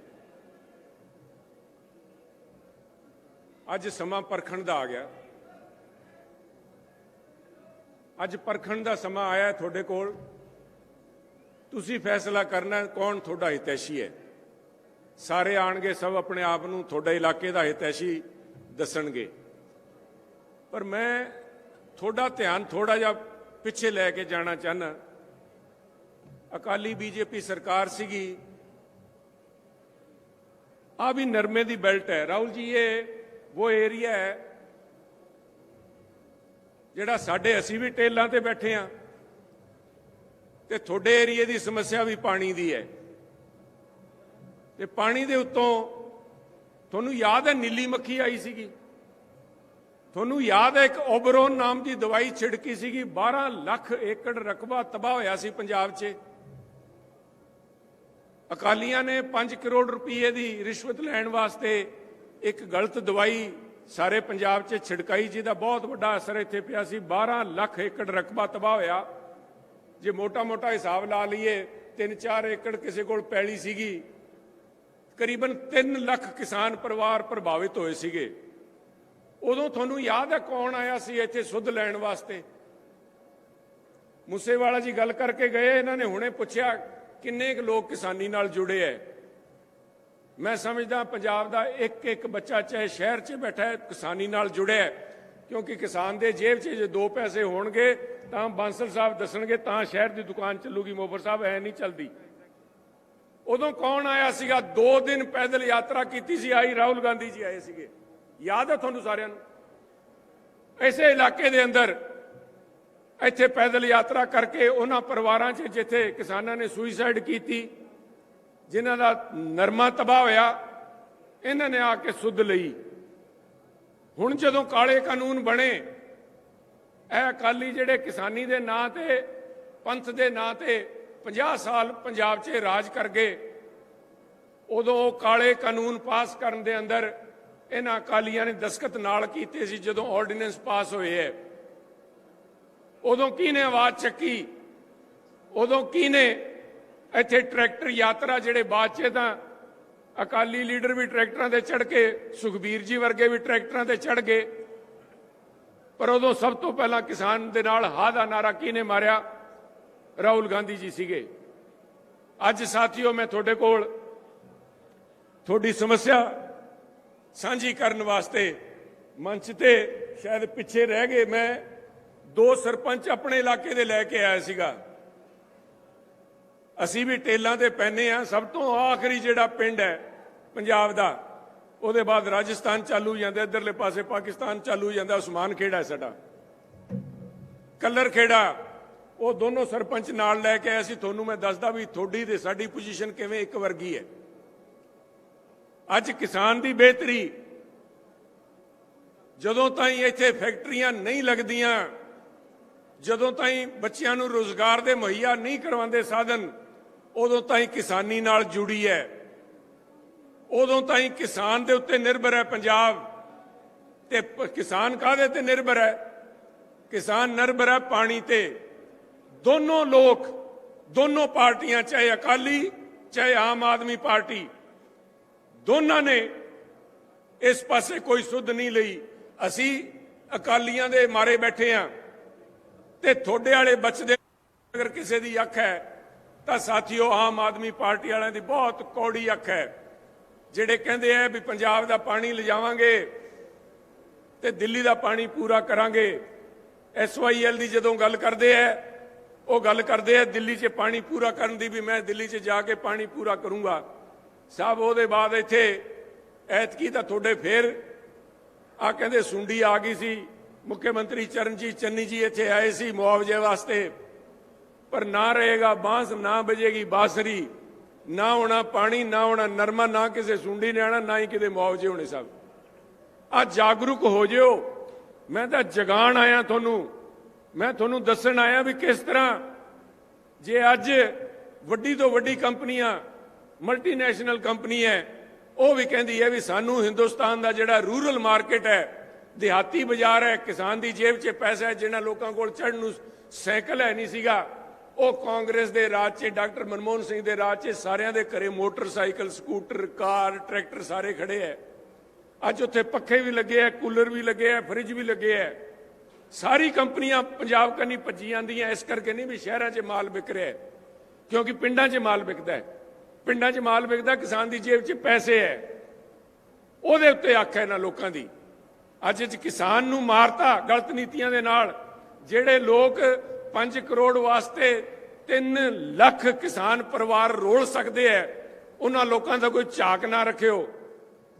अज समा परखण दा आ गया, अज परखण दा समा आया थोड़े कोल। तुसी फैसला करना कौन थोड़ा हितैषी है। सारे आणगे, सब अपने आप नूं थोड़े इलाके दा हितैषी दसणगे, पर मैं थोड़ा ध्यान थोड़ा जा पिछे लैके जाना चाहना। अकाली बीजेपी सरकार सीगी, आ भी नरमे दी बेल्ट है। राहुल जी, ये वो एरिया है जिहड़ा साडे असीं भी टेलां ते बैठे हाँ, ते थोड़े एरिए दी समस्या भी पानी दी है। ते पानी दे उत्तों तुहानूं याद है नीली मक्खी आई सीगी, तुहानूं याद है एक ओबरोन नाम की दवाई छिड़की सीगी, 12 लाख एकड़ रकबा तबाह होया सी पंजाब 'च। अकालियां ने 5 करोड़ रुपये की रिश्वत लैण वास्ते एक गलत दवाई सारे पंजाब 'च छिड़काई, जिहदा बहुत वड्डा असर इत्थे पिया सी। 12 लाख एकड़ रकबा तबाह होया। जे मोटा मोटा हिसाब ला लीए 3-4 एकड़ किसी कोल पैली सीगी, करीबन 3 लाख किसान परिवार प्रभावित होए सीगे। उदों तुहानूं याद है कौन आया सी इत्थे सुध लैण वास्ते? मूसेवाला जी गल करके गए, इन्हां ने हुणे पुछया किन्ने क लोग किसानी नाल जुड़े है। मैं समझदा पंजाब दा एक एक बच्चा चाहे शहर 'च बैठा है किसानी नाल जुड़े है, क्योंकि किसान दे जेब 'च जे 2 पैसे होणगे तां बांसल साहब दसणगे, तां शहर दी दुकान चलूगी। मोफर साहब ऐ नहीं चलदी। उदों कौन आया सीगा? 2 दिन पैदल यात्रा कीती सी, आई राहुल गांधी जी आए सीगे, याद है तुहानूं सारिआं नूं? ऐसे इलाके दे अंदर इत्थे पैदल यात्रा करके उन्हां परिवारां 'च जिथे किसानां ने सुइसाइड कीती, जिन्हां दा नरमा तबाह होया, ਇਹਨਾਂ ਨੇ ਆ ਕੇ ਸੁੱਧ ਲਈ। ਹੁਣ ਜਦੋਂ ਕਾਲੇ ਕਾਨੂੰਨ ਬਣੇ, ਇਹ ਅਕਾਲੀ ਜਿਹੜੇ ਕਿਸਾਨੀ ਦੇ ਨਾਂ ਤੇ, ਪੰਥ ਦੇ ਨਾਂ ਤੇ 50 ਸਾਲ ਪੰਜਾਬ 'ਚ ਰਾਜ ਕਰ ਗਏ, ਉਦੋਂ ਉਹ ਕਾਲੇ ਕਾਨੂੰਨ ਪਾਸ ਕਰਨ ਦੇ ਅੰਦਰ ਇਹਨਾਂ ਅਕਾਲੀਆਂ ਨੇ ਦਸਖਤ ਨਾਲ ਕੀਤੇ ਸੀ। ਜਦੋਂ ਆਰਡੀਨੈਂਸ ਪਾਸ ਹੋਏ ਹੈ, ਉਦੋਂ ਕਿਹਨੇ ਆਵਾਜ਼ ਚੱਕੀ? ਉਦੋਂ ਕਿਹਨੇ ਇੱਥੇ ਟਰੈਕਟਰ ਯਾਤਰਾ, ਜਿਹੜੇ ਬਾਅਦ 'ਚ ਤਾਂ ਅਕਾਲੀ ਲੀਡਰ ਵੀ ਟਰੈਕਟਰਾਂ ਤੇ ਚੜ੍ਹ ਕੇ, ਸੁਖਬੀਰ ਜੀ ਵਰਗੇ ਵੀ ਟਰੈਕਟਰਾਂ ਤੇ ਚੜ੍ਹ ਗਏ, ਪਰ ਉਦੋਂ ਸਭ ਤੋਂ ਪਹਿਲਾਂ ਕਿਸਾਨ ਦੇ ਨਾਲ ਹਾਂ ਦਾ ਨਾਰਾ ਕਿਹਨੇ ਮਾਰਿਆ? ਰਾਹੁਲ ਗਾਂਧੀ ਜੀ ਸੀਗੇ। ਅੱਜ ਸਾਥੀਓ, ਮੈਂ ਤੁਹਾਡੇ ਕੋਲ ਤੁਹਾਡੀ ਸਮੱਸਿਆ ਸਾਂਝੀ ਕਰਨ ਵਾਸਤੇ ਮੰਚ ਤੇ ਸ਼ਾਇਦ ਪਿੱਛੇ ਰਹਿ ਗਏ, ਮੈਂ 2 ਸਰਪੰਚ ਆਪਣੇ ਇਲਾਕੇ ਦੇ ਲੈ ਕੇ ਆਇਆ ਸੀਗਾ। ਅਸੀਂ ਵੀ ਟੇਲਾਂ ਤੇ ਪੈਨੇ ਆ। ਸਭ ਤੋਂ ਆਖਰੀ ਜਿਹੜਾ ਪਿੰਡ ਹੈ ਪੰਜਾਬ ਦਾ, ਉਹਦੇ ਬਾਅਦ ਰਾਜਸਥਾਨ ਚਾਲੂ ਜਾਂਦਾ, ਇਧਰਲੇ ਪਾਸੇ ਪਾਕਿਸਤਾਨ ਚਾਲੂ ਜਾਂਦਾ, ਉਸਮਾਨ ਖੇੜਾ ਹੈ ਸਾਡਾ, ਕੱਲਰ ਖੇੜਾ। ਉਹ ਦੋਨੋਂ ਸਰਪੰਚ ਨਾਲ ਲੈ ਕੇ ਆਏ ਸੀ। ਤੁਹਾਨੂੰ ਮੈਂ ਦੱਸਦਾ ਵੀ ਤੁਹਾਡੀ ਤੇ ਸਾਡੀ ਪੋਜੀਸ਼ਨ ਕਿਵੇਂ ਇੱਕ ਵਰਗੀ ਹੈ। ਅੱਜ ਕਿਸਾਨ ਦੀ ਬਿਹਤਰੀ, ਜਦੋਂ ਤਾਈਂ ਇੱਥੇ ਫੈਕਟਰੀਆਂ ਨਹੀਂ ਲੱਗਦੀਆਂ, ਜਦੋਂ ਤਾਈਂ ਬੱਚਿਆਂ ਨੂੰ ਰੋਜ਼ਗਾਰ ਦੇ ਮੁਹੱਈਆ ਨਹੀਂ ਕਰਵਾਉਂਦੇ ਸਾਧਨ, ਉਦੋਂ ਤਾਈਂ ਕਿਸਾਨੀ ਨਾਲ ਜੁੜੀ ਹੈ। ਉਦੋਂ ਤਾਈਂ ਕਿਸਾਨ ਦੇ ਉੱਤੇ ਨਿਰਭਰ ਹੈ ਪੰਜਾਬ। ਤੇ ਕਿਸਾਨ ਕਾਹਦੇ ਤੇ ਨਿਰਭਰ ਹੈ? ਕਿਸਾਨ ਨਿਰਭਰ ਹੈ ਪਾਣੀ ਤੇ। ਦੋਨੋਂ ਲੋਕ, ਦੋਨੋਂ ਪਾਰਟੀਆਂ, ਚਾਹੇ ਅਕਾਲੀ ਚਾਹੇ ਆਮ ਆਦਮੀ ਪਾਰਟੀ, ਦੋਨਾਂ ਨੇ ਇਸ ਪਾਸੇ ਕੋਈ ਸੁੱਧ ਨਹੀਂ ਲਈ। ਅਸੀਂ ਅਕਾਲੀਆਂ ਦੇ ਮਾਰੇ ਬੈਠੇ ਹਾਂ ਤੇ ਤੁਹਾਡੇ ਵਾਲੇ ਬਚਦੇ। ਅਗਰ ਕਿਸੇ ਦੀ ਅੱਖ ਹੈ ਤਾਂ ਸਾਥੀਓ, ਆਮ ਆਦਮੀ ਪਾਰਟੀ ਵਾਲਿਆਂ ਦੀ ਬਹੁਤ ਕੌੜੀ ਅੱਖ ਹੈ, ਜਿਹੜੇ ਕਹਿੰਦੇ ਆ ਵੀ ਪੰਜਾਬ ਦਾ ਪਾਣੀ ਲਿਜਾਵਾਂਗੇ ਤੇ ਦਿੱਲੀ ਦਾ ਪਾਣੀ ਪੂਰਾ ਕਰਾਂਗੇ। SYL ਦੀ ਜਦੋਂ ਗੱਲ ਕਰਦੇ ਆ, ਉਹ ਗੱਲ ਕਰਦੇ ਆ ਦਿੱਲੀ 'ਚ ਪਾਣੀ ਪੂਰਾ ਕਰਨ ਦੀ, ਵੀ ਮੈਂ ਦਿੱਲੀ 'ਚ ਜਾ ਕੇ ਪਾਣੀ ਪੂਰਾ ਕਰੂੰਗਾ। ਸਾਹਿਬ, ਉਹਦੇ ਬਾਅਦ ਇੱਥੇ ਐਤਕੀ ਤਾਂ ਤੁਹਾਡੇ ਫੇਰ ਆ ਕਹਿੰਦੇ ਸੁੰਡੀ ਆ ਗਈ ਸੀ। ਮੁੱਖ ਮੰਤਰੀ ਚਰਨਜੀਤ ਚੰਨੀ ਜੀ ਇੱਥੇ ਆਏ ਸੀ ਮੁਆਵਜ਼ੇ ਵਾਸਤੇ, ਪਰ ਨਾ ਰਹੇਗਾ ਬਾਂਸ, ਨਾ ਬਜੇਗੀ ਬਾਂਸਰੀ, ਨਾ ਹੋਣਾ ਪਾਣੀ, ਨਾ ਹੋਣਾ ਨਰਮਾ, ਨਾ ਕਿਸੇ ਸੁੰਡੀ ਨੇ ਆਣਾ, ਨਾ ਹੀ ਕਿਤੇ ਮੁਆਵਜ਼ੇ ਹੋਣੇ। ਸਾਹਿਬ, ਆ ਜਾਗਰੂਕ ਹੋ ਜਿਓ। ਮੈਂ ਤਾਂ ਜਗਾਣ ਆਇਆ ਤੁਹਾਨੂੰ, ਮੈਂ ਤੁਹਾਨੂੰ ਦੱਸਣ ਆਇਆ ਵੀ ਕਿਸ ਤਰ੍ਹਾਂ ਜੇ ਅੱਜ ਵੱਡੀ ਤੋਂ ਵੱਡੀ ਕੰਪਨੀਆਂ, ਮਲਟੀਨੈਸ਼ਨਲ ਕੰਪਨੀ ਹੈ, ਉਹ ਵੀ ਕਹਿੰਦੀ ਹੈ ਵੀ ਸਾਨੂੰ ਹਿੰਦੁਸਤਾਨ ਦਾ ਜਿਹੜਾ ਰੂਰਲ ਮਾਰਕੀਟ ਹੈ, ਦਿਹਾਤੀ ਬਾਜ਼ਾਰ ਹੈ, ਕਿਸਾਨ ਦੀ ਜੇਬ 'ਚ ਪੈਸਾ ਹੈ, ਜਿਹਨਾਂ ਲੋਕਾਂ ਕੋਲ ਚੜ੍ਹਨ ਨੂੰ ਸਾਈਕਲ ਹੈ ਨਹੀਂ ਸੀਗਾ, ਉਹ ਕਾਂਗਰਸ ਦੇ ਰਾਜ 'ਚ, ਡਾਕਟਰ ਮਨਮੋਹਨ ਸਿੰਘ ਦੇ ਰਾਜ 'ਚ ਸਾਰਿਆਂ ਦੇ ਘਰੇ ਮੋਟਰਸਾਈਕਲ, ਸਕੂਟਰ, ਕਾਰ, ਟਰੈਕਟਰ ਸਾਰੇ ਖੜੇ ਹੈ। ਅੱਜ ਉੱਥੇ ਪੱਖੇ ਵੀ ਲੱਗੇ ਹੈ, ਕੂਲਰ ਵੀ ਲੱਗੇ ਹੈ, ਫਰਿੱਜ ਵੀ ਲੱਗੇ ਹੈ। ਸਾਰੀ ਕੰਪਨੀਆਂ ਪੰਜਾਬ ਕੰਨੀ ਭੱਜੀ ਜਾਂਦੀਆਂ। ਇਸ ਕਰਕੇ ਨਹੀਂ ਵੀ ਸ਼ਹਿਰਾਂ 'ਚ ਮਾਲ ਵਿਕ ਰਿਹਾ, ਕਿਉਂਕਿ ਪਿੰਡਾਂ 'ਚ ਮਾਲ ਵਿਕਦਾ ਹੈ। ਪਿੰਡਾਂ 'ਚ ਮਾਲ ਵਿਕਦਾ, ਕਿਸਾਨ ਦੀ ਜੇਬ 'ਚ ਪੈਸੇ ਹੈ, ਉਹਦੇ ਉੱਤੇ ਅੱਖ ਹੈ ਇਹਨਾਂ ਲੋਕਾਂ ਦੀ। ਅੱਜ ਕਿਸਾਨ ਨੂੰ ਮਾਰਤਾ ਗਲਤ ਨੀਤੀਆਂ ਦੇ ਨਾਲ। ਜਿਹੜੇ ਲੋਕ 5 ਕਰੋੜ ਵਾਸਤੇ 3 ਲੱਖ ਕਿਸਾਨ ਪਰਿਵਾਰ ਰੋਲ ਸਕਦੇ ਹੈ, ਉਹਨਾਂ ਲੋਕਾਂ ਦਾ ਕੋਈ ਝਾਕ ਨਾ ਰੱਖਿਓ।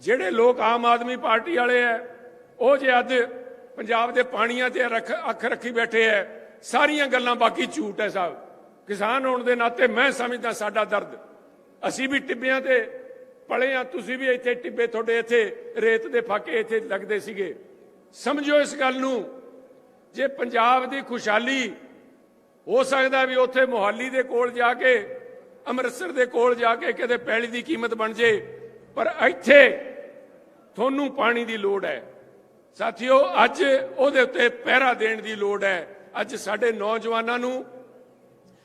ਜਿਹੜੇ ਲੋਕ ਆਮ ਆਦਮੀ ਪਾਰਟੀ ਵਾਲੇ ਹੈ, ਉਹ ਜੇ ਅੱਜ ਪੰਜਾਬ ਦੇ ਪਾਣੀਆਂ ਤੇ ਅੱਖ ਰੱਖੀ ਬੈਠੇ ਹੈ, ਸਾਰੀਆਂ ਗੱਲਾਂ ਬਾਕੀ ਝੂਠ ਹੈ। ਸਾਹਿਬ, ਕਿਸਾਨ ਹੋਣ ਦੇ ਨਾਤੇ ਮੈਂ ਸਮਝਦਾ ਸਾਡਾ ਦਰਦ, ਅਸੀਂ ਵੀ ਟਿੱਬਿਆਂ ਤੇ ਪਲੇ ਆ, ਤੁਸੀਂ ਵੀ ਇੱਥੇ ਟਿੱਬੇ, ਤੁਹਾਡੇ ਇੱਥੇ ਰੇਤ ਦੇ ਫਾਕੇ ਇੱਥੇ ਲੱਗਦੇ ਸੀਗੇ। ਸਮਝੋ ਇਸ ਗੱਲ ਨੂੰ। ਜੇ ਪੰਜਾਬ ਦੀ ਖੁਸ਼ਹਾਲੀ ਹੋ ਸਕਦਾ ਵੀ ਉੱਥੇ ਮੋਹਾਲੀ ਦੇ ਕੋਲ ਜਾ ਕੇ, ਅੰਮ੍ਰਿਤਸਰ ਦੇ ਕੋਲ ਜਾ ਕੇ ਕਿਤੇ ਪੈਲੀ ਦੀ ਕੀਮਤ ਬਣ ਜੇ, ਪਰ ਇੱਥੇ ਤੁਹਾਨੂੰ ਪਾਣੀ ਦੀ ਲੋੜ ਹੈ। ਸਾਥੀਓ, ਅੱਜ ਉਹਦੇ ਉੱਤੇ ਪਹਿਰਾ ਦੇਣ ਦੀ ਲੋੜ ਹੈ। ਅੱਜ ਸਾਡੇ ਨੌਜਵਾਨਾਂ ਨੂੰ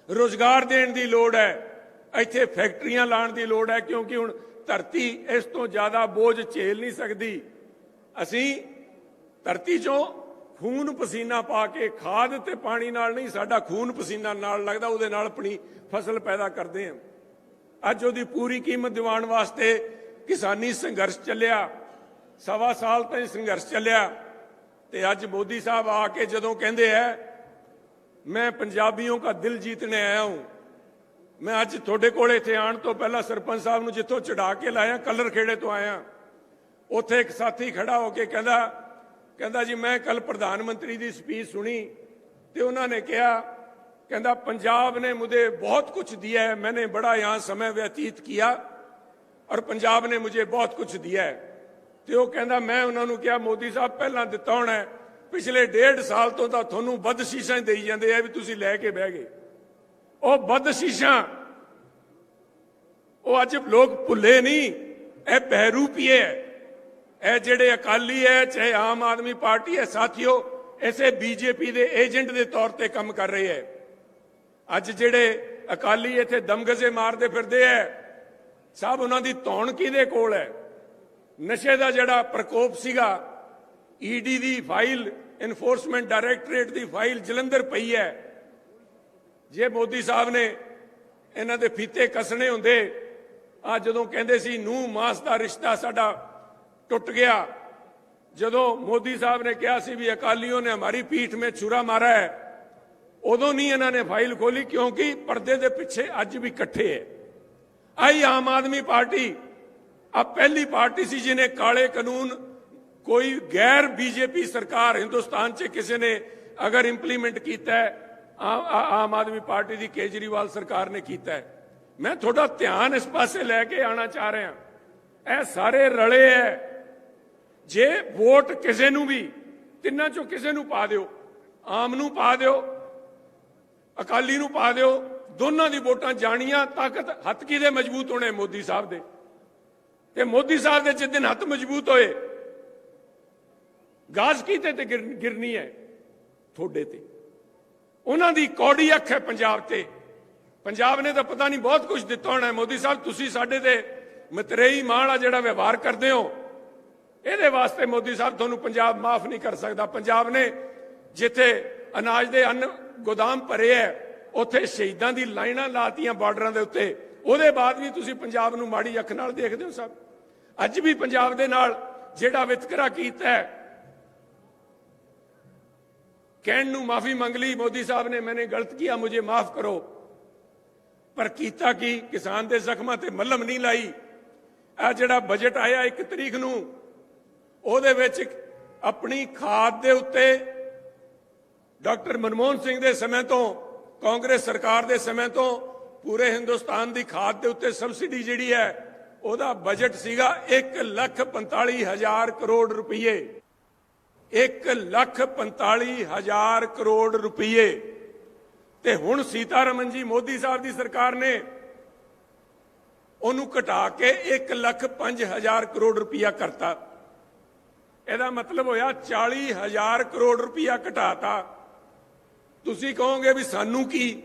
ਰੋਜ਼ਗਾਰ ਦੇਣ ਦੀ ਲੋੜ ਹੈ। ਇੱਥੇ ਫੈਕਟਰੀਆਂ ਲਾਉਣ ਦੀ ਲੋੜ ਹੈ, ਕਿਉਂਕਿ ਹੁਣ ਧਰਤੀ ਇਸ ਤੋਂ ਜ਼ਿਆਦਾ ਬੋਝ ਝੇਲ ਨਹੀਂ ਸਕਦੀ। ਅਸੀਂ ਧਰਤੀ 'ਚੋਂ ਖੂਨ ਪਸੀਨਾ ਪਾ ਕੇ, ਖਾਦ ਤੇ ਪਾਣੀ ਨਾਲ ਨਹੀਂ, ਸਾਡਾ ਖੂਨ ਪਸੀਨਾ ਨਾਲ ਲੱਗਦਾ, ਉਹਦੇ ਨਾਲ ਆਪਣੀ ਫਸਲ ਪੈਦਾ ਕਰਦੇ ਹਾਂ। ਅੱਜ ਉਹਦੀ ਪੂਰੀ ਕੀਮਤ ਦਿਵਾਉਣ ਵਾਸਤੇ ਕਿਸਾਨੀ ਸੰਘਰਸ਼ ਚੱਲਿਆ, 1.25 ਸਾਲ ਤਾਈਂ ਸੰਘਰਸ਼ ਚੱਲਿਆ। ਤੇ ਅੱਜ ਮੋਦੀ ਸਾਹਿਬ ਆ ਕੇ ਜਦੋਂ ਕਹਿੰਦੇ ਹੈ ਮੈਂ ਪੰਜਾਬੀਆਂ ਦਾ ਦਿਲ जीतने ਆਇਆ ਹੂੰ, ਮੈਂ ਅੱਜ ਤੁਹਾਡੇ ਕੋਲ ਇੱਥੇ ਆਉਣ ਤੋਂ ਪਹਿਲਾਂ ਸਰਪੰਚ ਸਾਹਿਬ ਨੂੰ ਜਿੱਥੋਂ ਚੜਾ ਕੇ ਲਾਇਆ, ਕਲਰ ਖੇੜੇ ਤੋਂ ਆਇਆ, ਉੱਥੇ ਇੱਕ ਸਾਥੀ ਖੜਾ ਹੋ ਕੇ ਕਹਿੰਦਾ ਜੀ ਮੈਂ ਕੱਲ ਪ੍ਰਧਾਨ ਮੰਤਰੀ ਦੀ ਸਪੀਚ ਸੁਣੀ ਤੇ ਉਹਨਾਂ ਨੇ ਕਿਹਾ, ਕਹਿੰਦਾ पंजाब ने मुझे बहुत कुछ दिया है, मैंने बड़ा यहाँ समय व्यतीत किया, और पंजाब ने मुझे बहुत कुछ दिया है। ਤੇ ਉਹ ਕਹਿੰਦਾ ਮੈਂ ਉਹਨਾਂ ਨੂੰ ਕਿਹਾ ਮੋਦੀ ਸਾਹਿਬ ਪਹਿਲਾਂ ਦਿੱਤਾ ਹੋਣਾ ਪਿਛਲੇ 1.5 ਸਾਲ ਤੋਂ ਤਾਂ ਤੁਹਾਨੂੰ ਬਦਸ਼ੀਸ਼ਾਂ ਹੀ ਦੇਈ ਜਾਂਦੇ ਆ ਵੀ ਤੁਸੀਂ ਲੈ ਕੇ ਬਹਿ ਗਏ। ਉਹ ਬਦਸ਼ੀਸ਼ਾਂ ਉਹ ਅੱਜ ਲੋਕ ਭੁੱਲੇ ਨਹੀਂ, ਇਹ ਬਹਿਰੂਪੀਏ ਹੈ। ਇਹ ਜਿਹੜੇ ਅਕਾਲੀ ਹੈ ਚਾਹੇ ਆਮ ਆਦਮੀ ਪਾਰਟੀ ਹੈ ਸਾਥੀਓ, ਇਸੇ ਬੀਜੇਪੀ ਦੇ ਏਜੰਟ ਦੇ ਤੌਰ ਤੇ ਕੰਮ ਕਰ ਰਹੇ ਹੈ। ਅੱਜ ਜਿਹੜੇ ਅਕਾਲੀ ਇੱਥੇ ਦਮਗਜ਼ੇ ਮਾਰਦੇ ਫਿਰਦੇ ਹੈ ਸਭ ਉਹਨਾਂ ਦੀ ਧੌਣ ਕਿਹਦੇ ਕੋਲ ਹੈ? ਨਸ਼ੇ ਦਾ ਜਿਹੜਾ ਪ੍ਰਕੋਪ ਸੀਗਾ, ਈਡੀ ਦੀ ਫਾਈਲ, ਇਨਫੋਰਸਮੈਂਟ ਡਾਇਰੈਕਟੋਰੇਟ ਦੀ ਫਾਈਲ ਜਲੰਧਰ ਪਈ ਹੈ। ਜੇ ਮੋਦੀ ਸਾਹਿਬ ਨੇ ਇਹਨਾਂ ਦੇ ਫੀਤੇ ਕੱਸਣੇ ਹੁੰਦੇ, ਆ ਜਦੋਂ ਕਹਿੰਦੇ ਸੀ ਨੂੰਹ ਮਾਸ ਦਾ ਰਿਸ਼ਤਾ ਸਾਡਾ ਟੁੱਟ ਗਿਆ, ਜਦੋਂ ਮੋਦੀ ਸਾਹਿਬ ਨੇ ਕਿਹਾ ਸੀ ਵੀ ਅਕਾਲੀਆਂ ਨੇ ਹਮਾਰੀ ਪੀਠ में छुरा मारा है, ਉਦੋਂ ਨਹੀਂ ਇਹਨਾਂ ਨੇ ਫਾਈਲ ਖੋਲੀ ਕਿਉਂਕਿ ਪਰਦੇ ਦੇ ਪਿੱਛੇ ਅੱਜ ਵੀ ਇਕੱਠੇ ਹੈ। ਆਈ ਆਮ ਆਦਮੀ ਪਾਰਟੀ अब पहली पार्टी सी जिन्हें काले कानून कोई गैर बीजेपी सरकार हिंदुस्तान से किसी ने अगर इंप्लीमेंट किया है, आम आदमी पार्टी की केजरीवाल सरकार ने किया है। मैं थोड़ा ध्यान इस पासे लैके आना चाह रहा, यह सारे रले है। जे वोट किसी नू भी तिन्ना चो किसी नू पा दिओ, आम नू पा दिओ, अकाली नू पा दिओ, दोनों दी वोटां जानियां, ताकत हथ किहदे मजबूत होने? मोदी साहब दे। ਤੇ ਮੋਦੀ ਸਾਹਿਬ ਦੇ ਜਿਸ ਦਿਨ ਹੱਥ ਮਜ਼ਬੂਤ ਹੋਏ, ਗਾਜ ਕੀਤੇ ਤੇ ਗਿਰਨੀ ਹੈ ਤੁਹਾਡੇ ਤੇ। ਉਹਨਾਂ ਦੀ ਕੌੜੀ ਅੱਖ ਹੈ ਪੰਜਾਬ ਤੇ। ਪੰਜਾਬ ਨੇ ਤਾਂ ਪਤਾ ਨਹੀਂ ਬਹੁਤ ਕੁਝ ਦਿੱਤਾ ਹੋਣਾ। ਮੋਦੀ ਸਾਹਿਬ ਤੁਸੀਂ ਸਾਡੇ ਤੇ ਮਤਰੇਈ ਮਾਣ ਆ ਜਿਹੜਾ ਵਿਵਹਾਰ ਕਰਦੇ ਹੋ, ਇਹਦੇ ਵਾਸਤੇ ਮੋਦੀ ਸਾਹਿਬ ਤੁਹਾਨੂੰ ਪੰਜਾਬ ਮਾਫ ਨਹੀਂ ਕਰ ਸਕਦਾ। ਪੰਜਾਬ ਨੇ ਜਿੱਥੇ ਅਨਾਜ ਦੇ ਅੰਨ ਗੋਦਾਮ ਭਰੇ ਹੈ, ਉੱਥੇ ਸ਼ਹੀਦਾਂ ਦੀ ਲਾਈਨਾਂ ਲਾਤੀਆਂ ਬਾਰਡਰਾਂ ਦੇ ਉੱਤੇ, ਉਹਦੇ ਬਾਅਦ ਵੀ ਤੁਸੀਂ ਪੰਜਾਬ ਨੂੰ ਮਾੜੀ ਅੱਖ ਨਾਲ ਦੇਖਦੇ ਹੋ। ਸਭ ਅੱਜ ਵੀ ਪੰਜਾਬ ਦੇ ਨਾਲ ਜਿਹੜਾ ਵਿਤਕਰਾ ਕੀਤਾ ਹੈ, ਕਹਿਣ ਨੂੰ ਮਾਫੀ ਮੰਗ ਲਈ ਮੋਦੀ ਸਾਹਿਬ ਨੇ, ਮੈਨੇ ਗਲਤ ਕੀਤਾ ਮੁਝੇ ਮਾਫ ਕਰੋ, ਪਰ ਕੀਤਾ ਕੀ? ਕਿਸਾਨ ਦੇ ਜ਼ਖਮਾਂ ਤੇ ਮੱਲਮ ਨਹੀਂ ਲਾਈ। ਇਹ ਜਿਹੜਾ ਬਜਟ ਆਇਆ 1 ਤਰੀਕ ਨੂੰ, ਉਹਦੇ ਵਿੱਚ ਆਪਣੀ ਖਾਦ ਦੇ ਉੱਤੇ ਡਾਕਟਰ ਮਨਮੋਹਨ ਸਿੰਘ ਦੇ ਸਮੇਂ ਤੋਂ, ਕਾਂਗਰਸ ਸਰਕਾਰ ਦੇ ਸਮੇਂ ਤੋਂ पूरे हिंदुस्तान की खाद के उत्ते सबसिडी जिहड़ी है, ਉਹਦਾ बजट सीगा 1,45,000 करोड़ रुपये। 1,45,000 करोड़ रुपये। ते हुण सीतारमन जी मोदी साहब की सरकार ने ਉਹਨੂੰ घटा के 1,05,000 करोड़ रुपया करता। ਇਹਦਾ मतलब होया 40,000 करोड़ रुपया घटाता। तुसीं कहोगे भी सानू की?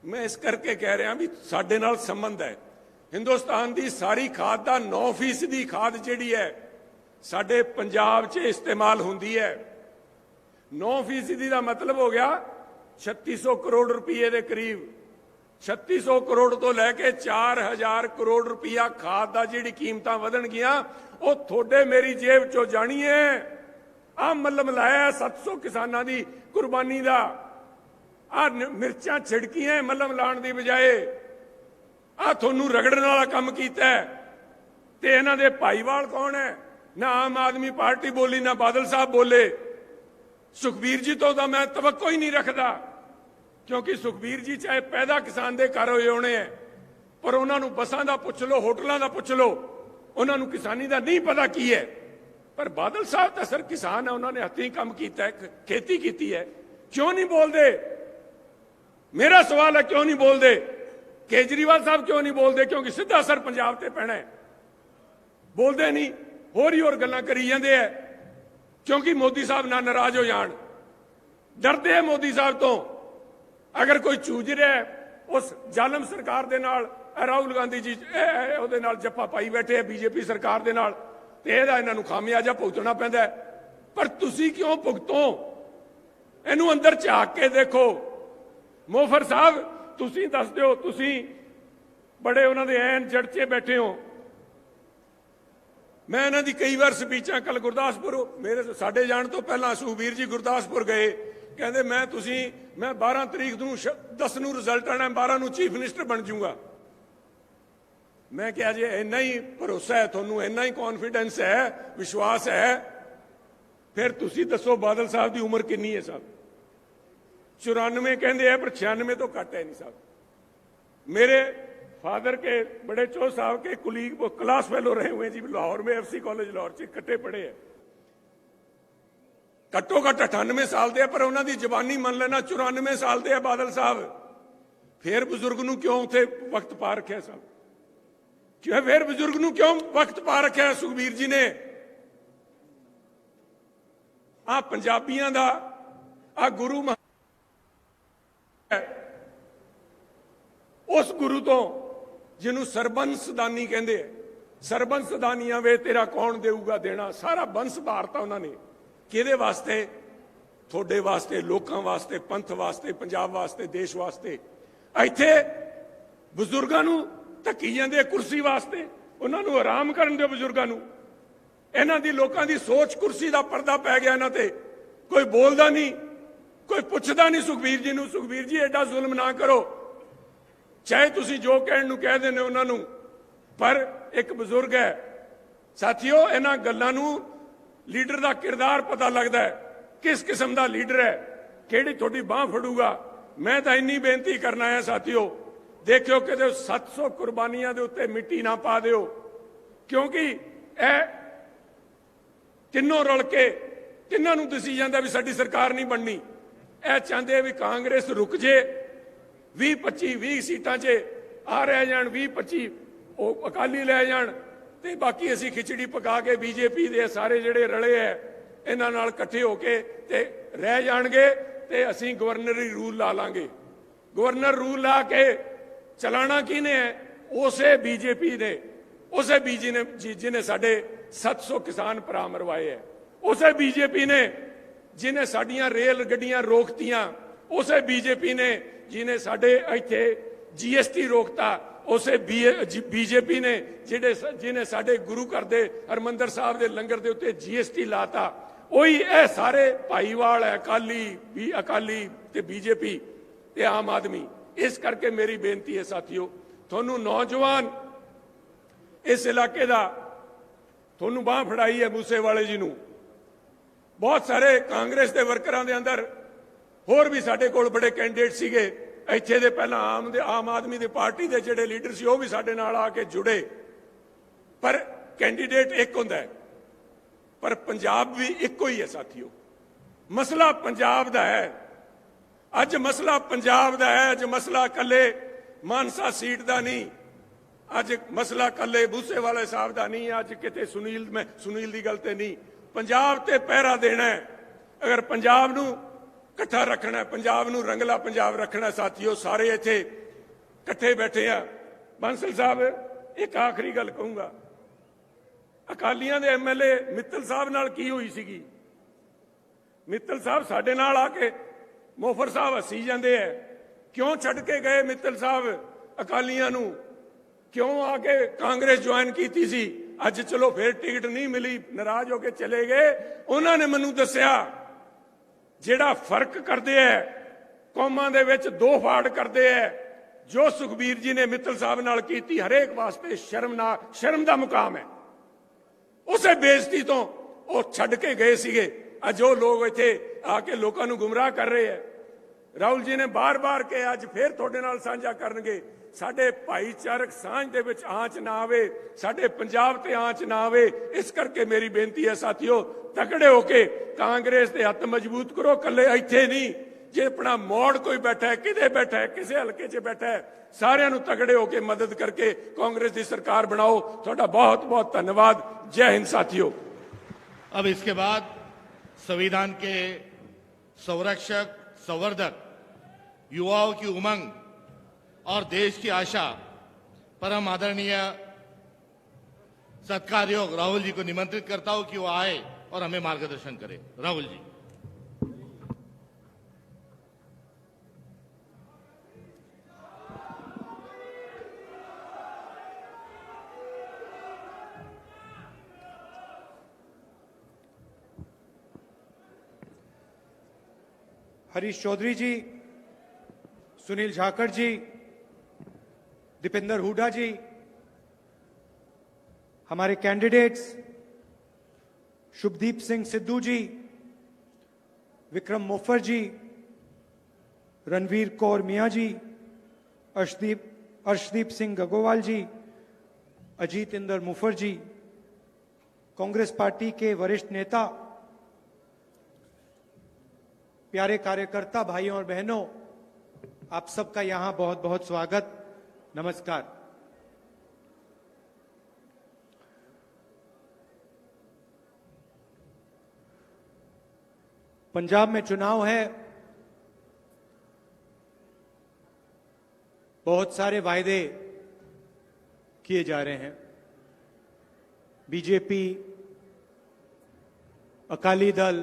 मैं इस करके कह रहा भी साडे नाल संबंध है। हिंदुस्तान की सारी खाद का 9% खाद जिहड़ी है साडे पंजाब च इस्तेमाल होंदी है। 9% का मतलब हो गया 3600 करोड़ रुपये के करीब। 3600 करोड़ तो लैके 4000 करोड़ रुपया खाद का जिहड़ी कीमतां वधणगियां, वो थोड़े मेरी जेब चो जानी है। आ मल्लम लाया 700 किसानां दी कुर्बानी का। आ मिर्चां छिड़कियां मल्लम लाण दी बजाए, आ थोनू रगड़न वाला काम कीता है। ते इन्हां दे भाईवाल कौन है? ना आम आदमी पार्टी बोली, ना बादल साहब बोले। सुखबीर जी तो मैं तवक्को ही नहीं रखता, क्योंकि सुखबीर जी चाहे पैदा किसान दे घर होए होने हैं, पर उन्होंने बसां दा पुछ लो, होटलों का पुछ लो, उन्होंने किसानी का नहीं पता की है। पर बादल साहब तो सर किसान है, उन्होंने हथीं काम किया है, खेती की है। क्यों नहीं बोलते? मेरा सवाल है क्यों नहीं बोलते? केजरीवाल साहब क्यों नहीं बोलते? क्योंकि सीधा असर पंजाब ते पैना है। बोलते नहीं, होर ही होर गल्लां करी जांदे है, क्योंकि मोदी साहब ना नाराज हो जान, डरते हैं मोदी साहब तो। अगर कोई चूज रहा है उस जालम सरकार दे नाल, राहुल गांधी जी ਉਹਦੇ ਨਾਲ जप्पा पाई बैठे है बीजेपी सरकार दे नाल, ते ਇਹਦਾ ਇਹਨਾਂ ਨੂੰ ਖਾਮਿਆਜਾ ਭੁਗਤਣਾ ਪੈਂਦਾ है। पर तुसी क्यों भुगतो? ਇਹਨੂੰ अंदर झाक के देखो। मोफर साहब तुसी दस दिओ, तुसी बड़े उन्होंने ऐन जड़चे बैठे हो। मैं इन्हां दी कई बार स्पीचां, कल गुरदासपुर मेरे साडे जाण तो पहला सुखबीर जी गुरदासपुर गए, कहते मैं 12 तरीक नूं 10 नूं रिजल्ट आना, 12 नूं चीफ मिनिस्टर बन जाऊंगा। मैं क्या जे इन्ना ही भरोसा है तुहानूं, इन्ना ही कॉन्फिडेंस है, विश्वास है, फिर तुसी दसो बादल साहब की उम्र कितनी है? साहब 94 कहते हैं, पर 96 तो घट है नहीं साहब। मेरे फादर के बड़े चो साहब के कुलीग वो क्लास फेलो रहे हुए हैं जी लाहौर में, एफसी कॉलेज लाहौर से इकट्ठे पढ़े हैं। घट्टो घट्ट 98 साल दे पर उन्होंने जवानी मन लेना 94 साल दे बादल साहब। फिर बुजुर्ग नूं क्यों उथे वक्त पा रखा साहब, क्यों फिर बुजुर्ग नूं क्यों वक्त पा रखा सुखबीर जी ने? आ पंजाबियों का आ गुरु उस गुरु तो जिन्हों सरबंसदानी कहते हैं, सरबंसदानियां वे तेरा कौन देऊगा देना, सारा बंस भारता उन्होंने किहदे वास्ते? थोड़े वास्ते, लोगों वास्ते, पंथ वास्ते, पंजाब वास्ते, देश वास्ते। इत्थे बुजुर्गों नूं धक्की जांदे कुर्सी वास्ते, उन्होंने आराम करन दिओ बुजुर्गों नूं। इन्हां दी लोकां दी सोच कुर्सी दा पर्दा पै गया इन्हां ते, कोई बोलदा नहीं, कोई पुछदा नहीं सुखबीर जी नूं। सुखबीर जी एडा जुल्म ना करो, चाहे तुसीं जो कहण नूं कह देने उन्हां नूं, पर एक बुजुर्ग है साथियों, इन्हां गल्लां नूं लीडर का किरदार पता लगता है, किस किस्म का लीडर है, किहड़ी थोड़ी बांह फड़ूगा। मैं तो इन्नी बेनती करना है साथियों, देखियो कि 700 कुर्बानियां दे उत्ते मिट्टी ना पा दिओ, क्योंकि ए तिन्नों रल के तिन्हां नूं दसी जांदा भी साडी सरकार नहीं बननी। ए चाहते भी कांग्रेस रुक जे, 20-25 सीटां 'च आ रह जाण, 20-25 अकाली लै जाण, ते बाकी असी खिचड़ी पका के बीजेपी दे सारे जिहड़े रले है इन्हां नाल इकट्ठे होके ते रह जाणगे, ते असी गवर्नरी रूल ला लांगे। गवर्नर रूल ला के चलाना किने है? उसे बीजेपी ने, उसे बीजेपी ने साडे 700 किसान भरा मरवाए है, उसे बीजेपी ने जिन्हें साडियां रेल गड्डियां रोकतियां, उसे बीजेपी ने जिन्हें साडे इत्थे GST रोकता, उसे बीजेपी ने जिन्हें साडे गुरु घर दे हरमंदर साहब दे लंगर दे उत्ते GST लाता। वही ए सारे भाईवाल है, अकाली ते बीजेपी ते आम आदमी। इस करके मेरी बेनती है साथियों, थोनू नौजवान इस इलाके का थोनू बांह फड़ाई है मूसेवाले जी नू। बहुत सारे कांग्रेस के वर्करां दे अंदर होर भी साडे कोल बड़े कैंडिडेट सीगे, इत्थे दे पहला आम आदमी दी पार्टी दे जिहड़े लीडर सी, वो भी साडे नाल आके जुड़े। पर कैंडीडेट एक हुंदा है, पर पंजाब भी इक्को ही है साथियों। मसला पंजाब दा है, अज मसला पंजाब दा है, अज मसला कल्ले मानसा सीट दा नहीं, अज मसला कल्ले मूसेवाले साहब दा नहीं, अज किते सुनील दी गल ते नहीं। पंजाब ते पहरा देना है, अगर पंजाब नू इकट्ठा रखना है, पंजाब नू रंगला पंजाब रखना है साथियों, सारे इत्थे इकट्ठे बैठे हैं। बांसल साहब एक आखिरी गल कहूंगा, अकालियां दे MLA मित्तल साहब नाल की हुई सीगी? मित्तल साहब साडे नाल आके मोफर साहब हसी जांदे है, क्यों छड्ड के गए मित्तल साहब अकालियां नू? क्यों आके कांग्रेस ज्वाइन की सी? अज चलो फिर टिकट नहीं मिली, नाराज होके चले गए। उन्होंने मैनू दसिया जिहड़ा फर्क करते हैं कौमां दे विच, दो फाड़ करते हैं, जो सुखबीर जी ने मित्तल साहब नाल कीती हरेक वास्ते शर्म दा मुकाम है। उसे बेइज्जती तो वो छड्ड के गए सीगे, अज वो लोग इत्थे आके लोकां नू गुमराह कर रहे हैं। राहुल जी ने बार बार के अज फिर तुहाडे नाल साझा करनगे, साडे भाईचारक सांझ दे विच आंच ना आवे, साडे पंजाब ते आंच ना आवे। इस करके मेरी बेनती है साथियों, तकड़े होके कांग्रेस दे हत्थ मजबूत करो, कल्ले इत्थे नहीं। जे अपना मोड़ कोई बैठा है, किते बैठा है, किसे हल्के च बैठा है, सारियां नू तगड़े होके मदद करके कांग्रेस की सरकार बनाओ। तुहाडा बहुत बहुत धन्यवाद। जय हिंद साथियों। अब इसके बाद संविधान के संरक्षक, संवर्धक, युवाओं की उमंग और देश की आशा, परम आदरणीय सत्कार योग राहुल जी को निमंत्रित करता हूं कि वो आए और हमें मार्गदर्शन करें। राहुल जी। हरीश चौधरी जी, सुनील झाकड़ जी, दीपेंद्र हुड्डा जी, हमारे कैंडिडेट्स शुभदीप सिंह सिद्धू जी, विक्रम मोफर जी, रणवीर कौर मियां जी, अर्शदीप सिंह गगोवाल जी, अजीत इंदर मुफर जी, कांग्रेस पार्टी के वरिष्ठ नेता, प्यारे कार्यकर्ता भाइयों और बहनों, आप सबका यहां बहुत बहुत स्वागत, नमस्कार। पंजाब में चुनाव है, बहुत सारे वायदे किए जा रहे हैं। बीजेपी, अकाली दल,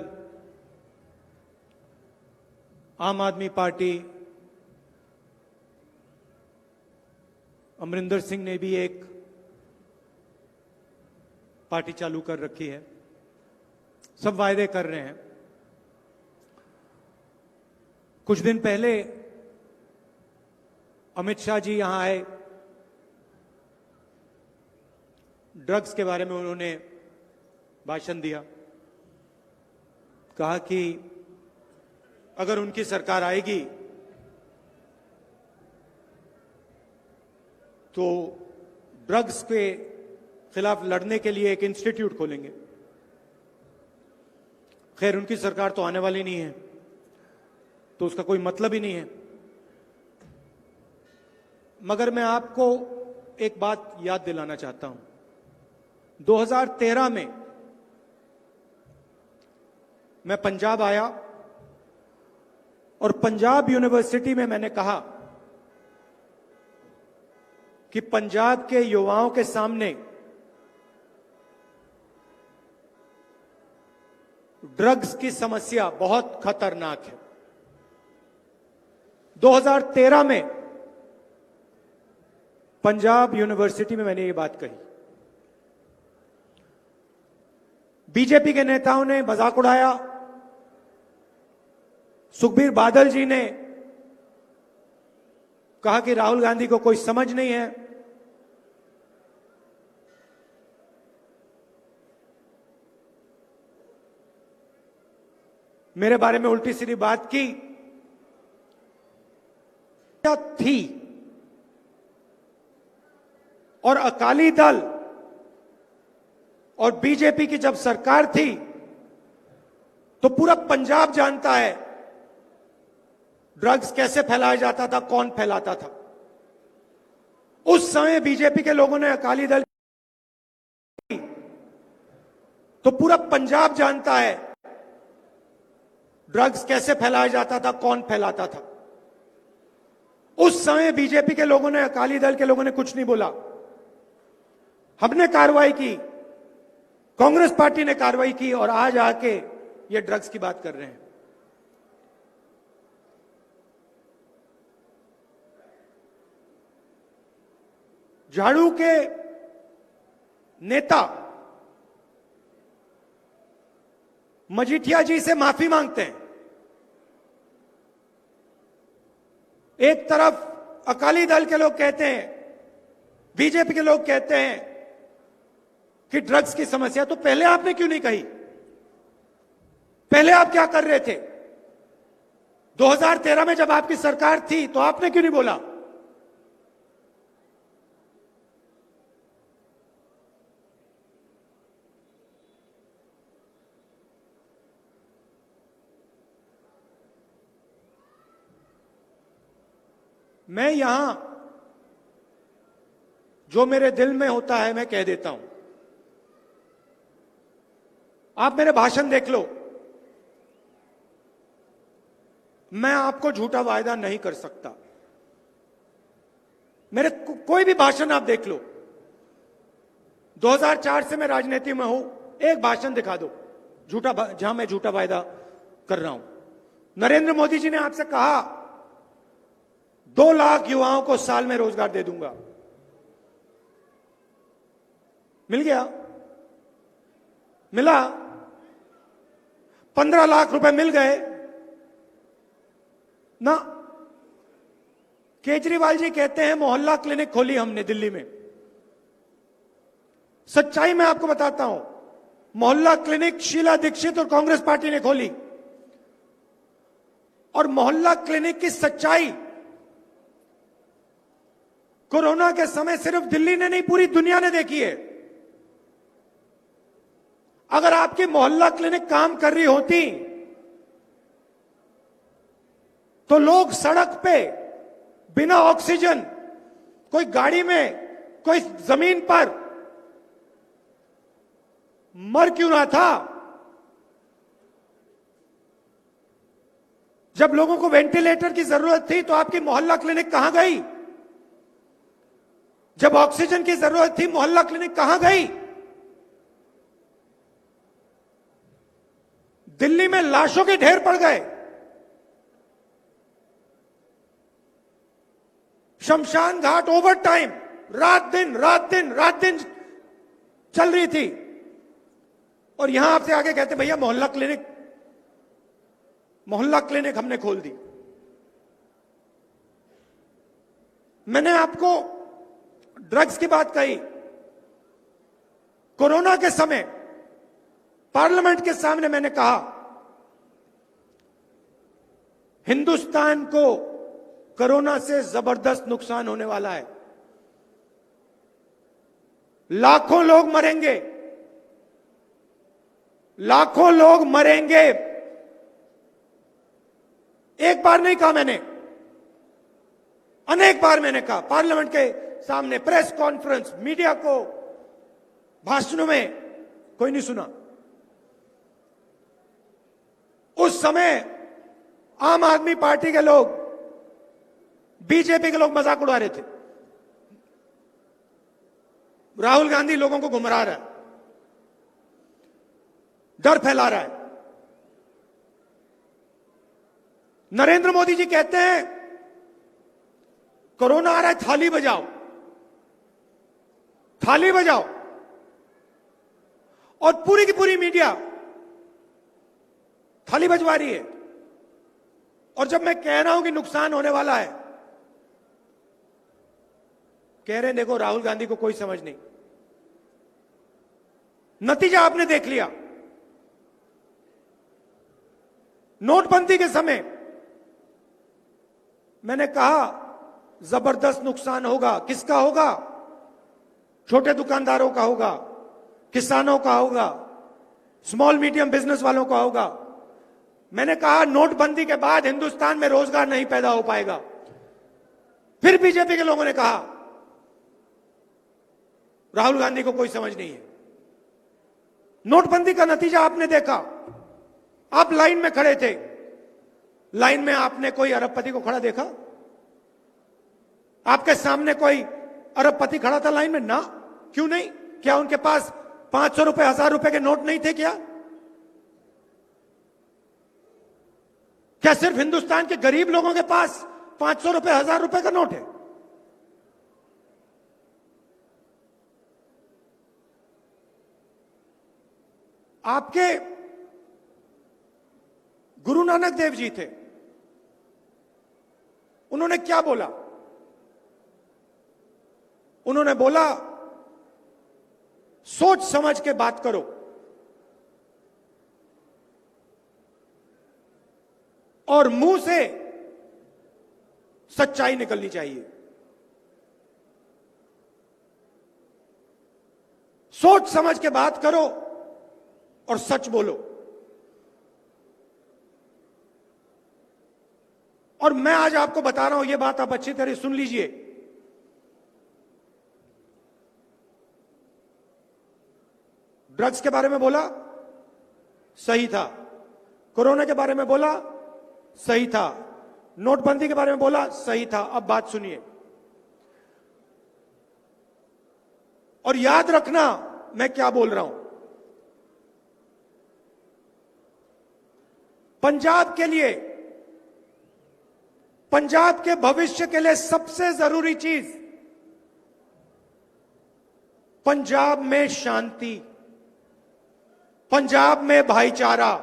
आम आदमी पार्टी, अमरिंदर सिंह ने भी एक पार्टी चालू कर रखी है, सब वायदे कर रहे हैं। कुछ दिन पहले अमित शाह जी यहां आए, ड्रग्स के बारे में उन्होंने भाषण दिया, कहा कि अगर उनकी सरकार आएगी तो ड्रग्स के खिलाफ लड़ने के लिए एक इंस्टीट्यूट खोलेंगे। खैर, उनकी सरकार तो आने वाली नहीं है, तो उसका कोई मतलब ही नहीं है। मगर मैं आपको एक बात याद दिलाना चाहता हूं। 2013 में मैं पंजाब आया और पंजाब यूनिवर्सिटी में मैंने कहा कि पंजाब के युवाओं के सामने ड्रग्स की समस्या बहुत खतरनाक है। 2013 में पंजाब यूनिवर्सिटी में मैंने ये बात कही। बीजेपी के नेताओं ने मजाक उड़ाया, सुखबीर बादल जी ने कहा कि राहुल गांधी को कोई समझ नहीं है। मेरे बारे में उल्टी सीधी बात की थी, और अकाली दल और बीजेपी की जब सरकार थी तो पूरा पंजाब जानता है ड्रग्स कैसे फैलाया जाता था, कौन फैलाता था। उस समय बीजेपी के लोगों ने अकाली दल, तो पूरा पंजाब जानता है ड्रग्स कैसे फैलाया जाता था, कौन फैलाता था। उस समय बीजेपी के लोगों ने, अकाली दल के लोगों ने कुछ नहीं बोला। हमने कार्रवाई की, कांग्रेस पार्टी ने कार्रवाई की, और आज आके ये ड्रग्स की बात कर रहे हैं। झाड़ू के नेता मजीठिया जी से माफी मांगते हैं। एक तरफ अकाली दल के लोग कहते हैं, बीजेपी के लोग कहते हैं कि ड्रग्स की समस्या, तो पहले आपने क्यों नहीं कही? पहले आप क्या कर रहे थे? 2013 में जब आपकी सरकार थी तो आपने क्यों नहीं बोला? मैं यहां जो मेरे दिल में होता है मैं कह देता हूं। आप मेरे भाषण देख लो, मैं आपको झूठा वायदा नहीं कर सकता। मेरे कोई भी भाषण आप देख लो, 2004 से मैं राजनीति में हूं, एक भाषण दिखा दो झूठा, जहां मैं झूठा वायदा कर रहा हूं। नरेंद्र मोदी जी ने आपसे कहा 2 लाख युवाओं को साल में रोजगार दे दूंगा, मिल गया? मिला? 15 लाख रुपए मिल गए ना? केजरीवाल जी कहते हैं मोहल्ला क्लिनिक खोली हमने दिल्ली में। सच्चाई मैं आपको बताता हूं, मोहल्ला क्लिनिक शीला दीक्षित और कांग्रेस पार्टी ने खोली। और मोहल्ला क्लिनिक की सच्चाई कोरोना के समय सिर्फ दिल्ली ने नहीं, पूरी दुनिया ने देखी है। अगर आपकी मोहल्ला क्लिनिक काम कर रही होती तो लोग सड़क पे बिना ऑक्सीजन, कोई गाड़ी में, कोई जमीन पर मर क्यों ना था? जब लोगों को वेंटिलेटर की जरूरत थी तो आपकी मोहल्ला क्लिनिक कहां गई? जब ऑक्सीजन की जरूरत थी, मोहल्ला क्लिनिक कहां गई? दिल्ली में लाशों के ढेर पड़ गए। शमशान घाट ओवर टाइम, रात दिन चल रही थी। और यहां आपसे आगे कहते भैया मोहल्ला क्लिनिक हमने खोल दी। मैंने आपको ड्रग्स की बात कही। कोरोना के समय पार्लियामेंट के सामने मैंने कहा हिंदुस्तान को कोरोना से जबरदस्त नुकसान होने वाला है। लाखों लोग मरेंगे। एक बार नहीं कहा मैंने, अनेक बार मैंने कहा पार्लियामेंट के सामने, प्रेस कॉन्फ्रेंस, मीडिया को, भाषणों में, कोई नहीं सुना। उस समय आम आदमी पार्टी के लोग, बीजेपी के लोग मजाक उड़ा रहे थे। राहुल गांधी लोगों को गुमराह रहा है, डर फैला रहा है। नरेंद्र मोदी जी कहते हैं कोरोना आ रहा है, थाली बजाओ। और पूरी की पूरी मीडिया थाली बजवा रही है। और जब मैं कह रहा हूं कि नुकसान होने वाला है, कह रहे हैं देखो राहुल गांधी को कोई समझ नहीं। नतीजा आपने देख लिया। नोटबंदी के समय मैंने कहा जबरदस्त नुकसान होगा। किसका होगा? छोटे दुकानदारों का होगा, किसानों का होगा, स्मॉल मीडियम बिजनेस वालों का होगा। मैंने कहा नोटबंदी के बाद हिंदुस्तान में रोजगार नहीं पैदा हो पाएगा। फिर बीजेपी के लोगों ने कहा राहुल गांधी को कोई समझ नहीं है। नोटबंदी का नतीजा आपने देखा। आप लाइन में खड़े थे, लाइन में आपने कोई अरबपति को खड़ा देखा? आपके सामने कोई अरबपति खड़ा था लाइन में? ना, क्यों नहीं? क्या उनके पास 500 रुपए, 1000 रुपए के नोट नहीं थे क्या? क्या सिर्फ हिंदुस्तान के गरीब लोगों के पास 500 रुपए, 1000 रुपए का नोट है? आपके गुरु नानक देव जी थे, उन्होंने क्या बोला? उन्होंने बोला सोच समझ के बात करो। और मुंह से सच्चाई निकलनी चाहिए। सोच समझ के बात करो और सच बोलो। और मैं आज आपको बता रहा हूं, यह बात आप अच्छी तरह सुन लीजिए। ड्रग्स के बारे में बोला, सही था। कोरोना के बारे में बोला, सही था। नोटबंदी के बारे में बोला, सही था। अब बात सुनिए और याद रखना मैं क्या बोल रहा हूं। पंजाब के लिए, पंजाब के भविष्य के लिए सबसे जरूरी चीज पंजाब में शांति, पंजाब में भाईचारा,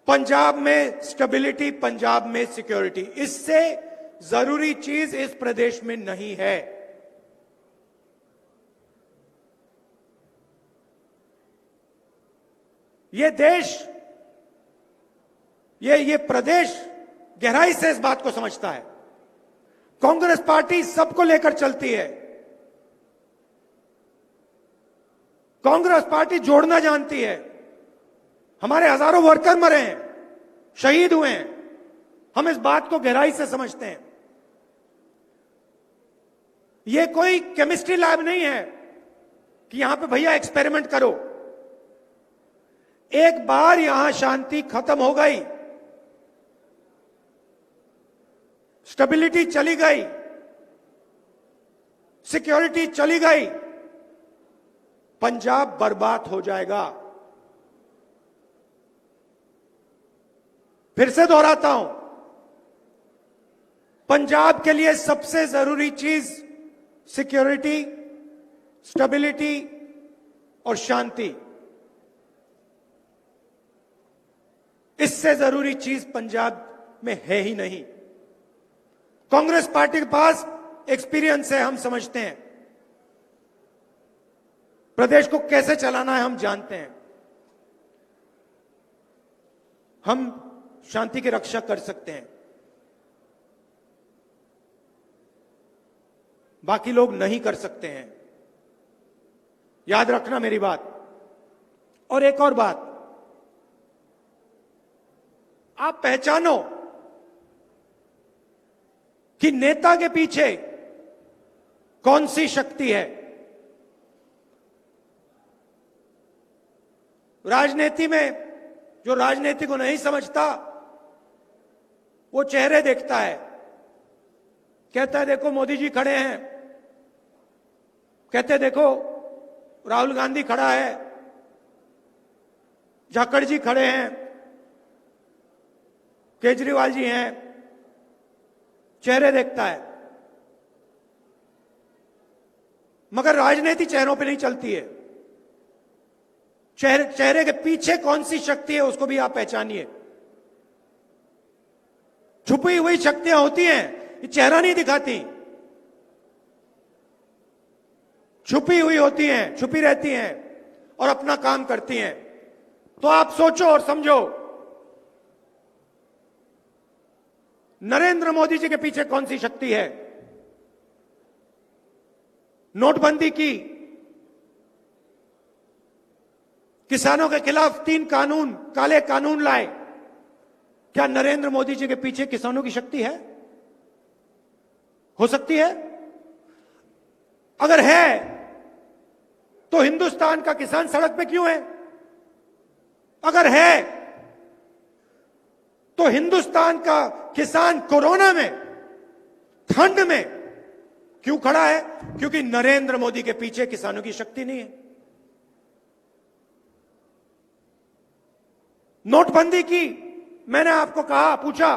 पंजाब में स्टेबिलिटी, पंजाब में सिक्योरिटी। इससे जरूरी चीज इस प्रदेश में नहीं है। ये देश, ये प्रदेश गहराई से इस बात को समझता है। कांग्रेस पार्टी सबको लेकर चलती है। कांग्रेस पार्टी जोड़ना जानती है। हमारे हजारों वर्कर मरे हैं, शहीद हुए हैं, हम इस बात को गहराई से समझते हैं। यह कोई केमिस्ट्री लैब नहीं है कि यहां पे भैया एक्सपेरिमेंट करो। एक बार यहां शांति खत्म हो गई, स्टेबिलिटी चली गई, सिक्योरिटी चली गई, पंजाब बर्बाद हो जाएगा। फिर से दोहराता हूं, पंजाब के लिए सबसे जरूरी चीज सिक्योरिटी, स्टेबिलिटी और शांति। इससे जरूरी चीज पंजाब में है ही नहीं। कांग्रेस पार्टी के पास एक्सपीरियंस है, हम समझते हैं प्रदेश को कैसे चलाना है, हम जानते हैं। हम शांति की रक्षा कर सकते हैं, बाकी लोग नहीं कर सकते हैं। याद रखना मेरी बात। और एक और बात, आप पहचानो कि नेता के पीछे कौन सी शक्ति है। राजनीति में जो राजनीति को नहीं समझता वो चेहरे देखता है, कहता है देखो मोदी जी खड़े हैं, कहते देखो राहुल गांधी खड़ा है, जाखड़ जी खड़े हैं, केजरीवाल जी हैं, चेहरे देखता है। मगर राजनीति चेहरों पे नहीं चलती है। चेहरे के पीछे कौन सी शक्ति है उसको भी आप पहचानिए। छुपी हुई शक्तियां होती हैं, ये चेहरा नहीं दिखाती, छुपी हुई होती हैं, छुपी रहती हैं और अपना काम करती हैं। तो आप सोचो और समझो, नरेंद्र मोदी जी के पीछे कौन सी शक्ति है। नोटबंदी की, किसानों के खिलाफ 3 कानून, काले कानून लाए, क्या नरेंद्र मोदी जी के पीछे किसानों की शक्ति है? हो सकती है? अगर है तो हिंदुस्तान का किसान सड़क पे क्यों है? अगर है तो हिंदुस्तान का किसान कोरोना में, ठंड में क्यों खड़ा है? क्योंकि नरेंद्र मोदी के पीछे किसानों की शक्ति नहीं है। नोटबंदी की, मैंने आपको कहा, पूछा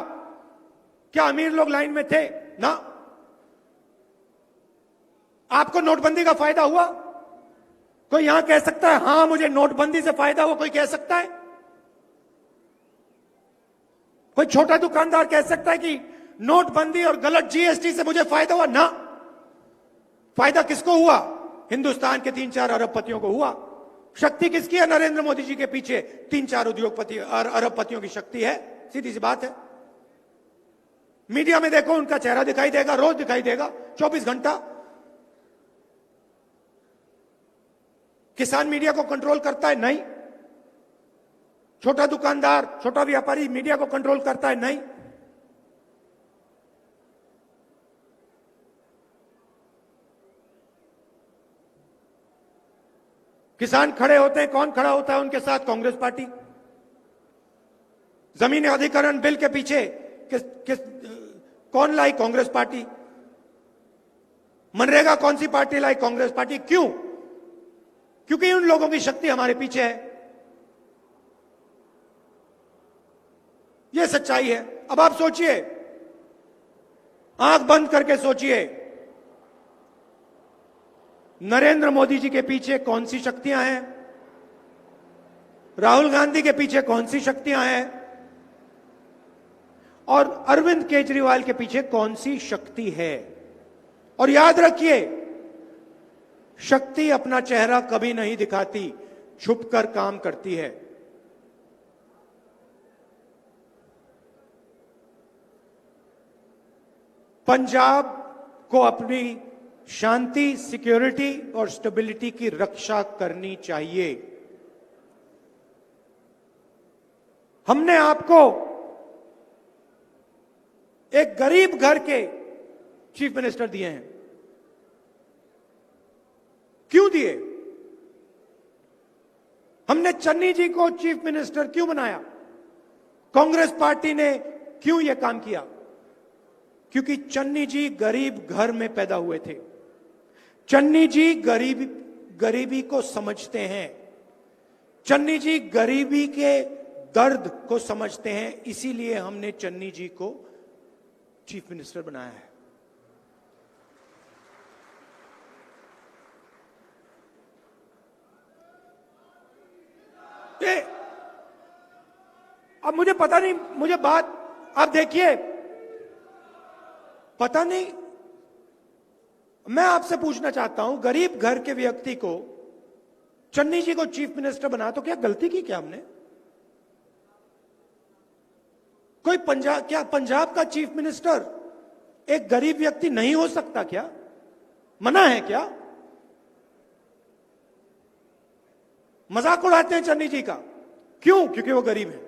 क्या अमीर लोग लाइन में थे? ना। आपको नोटबंदी का फायदा हुआ? कोई यहां कह सकता है हां मुझे नोटबंदी से फायदा हुआ? कोई कह सकता है? कोई छोटा दुकानदार कह सकता है कि नोटबंदी और गलत जीएसटी से मुझे फायदा हुआ? ना। फायदा किसको हुआ? हिंदुस्तान के 3-4 अरबपतियों को हुआ। शक्ति किसकी है? नरेंद्र मोदी जी के पीछे 3-4 उद्योगपति और अरबपतियों की शक्ति है। सीधी सी बात है। मीडिया में देखो, उनका चेहरा दिखाई देगा, रोज दिखाई देगा, 24 घंटा। किसान मीडिया को कंट्रोल करता है? नहीं। छोटा दुकानदार, छोटा व्यापारी मीडिया को कंट्रोल करता है? नहीं। किसान खड़े होते हैं, कौन खड़ा होता है उनके साथ? कांग्रेस पार्टी। जमीन अधिग्रहण बिल के पीछे कौन लाई? कांग्रेस पार्टी। मनरेगा कौन सी पार्टी लाई? कांग्रेस पार्टी। क्यों? क्योंकि उन लोगों की शक्ति हमारे पीछे है। यह सच्चाई है। अब आप सोचिए, आंख बंद करके सोचिए, नरेंद्र मोदी जी के पीछे कौन सी शक्तियां हैं? राहुल गांधी के पीछे कौन सी शक्तियां हैं? और अरविंद केजरीवाल के पीछे कौन सी शक्ति है? और याद रखिए, शक्ति अपना चेहरा कभी नहीं दिखाती, छुपकर काम करती है। पंजाब को अपनी शांति, सिक्योरिटी और स्टेबिलिटी की रक्षा करनी चाहिए। हमने आपको एक गरीब घर के चीफ मिनिस्टर दिए हैं। क्यों दिए? हमने चन्नी जी को चीफ मिनिस्टर क्यों बनाया? कांग्रेस पार्टी ने क्यों यह काम किया? क्योंकि चन्नी जी गरीब घर में पैदा हुए थे। चन्नी जी गरीबी को समझते हैं। चन्नी जी गरीबी के दर्द को समझते हैं। इसीलिए हमने चन्नी जी को चीफ मिनिस्टर बनाया है। अब मुझे पता नहीं, मुझे बात आप देखिए, पता नहीं, मैं आपसे पूछना चाहता हूं, गरीब घर के व्यक्ति को चन्नी जी को चीफ मिनिस्टर बना तो क्या गलती की क्या हमने? कोई पंजाब का चीफ मिनिस्टर एक गरीब व्यक्ति नहीं हो सकता क्या? मना है क्या? मजाक उड़ाते हैं चन्नी जी का। क्यों? क्योंकि वो गरीब है।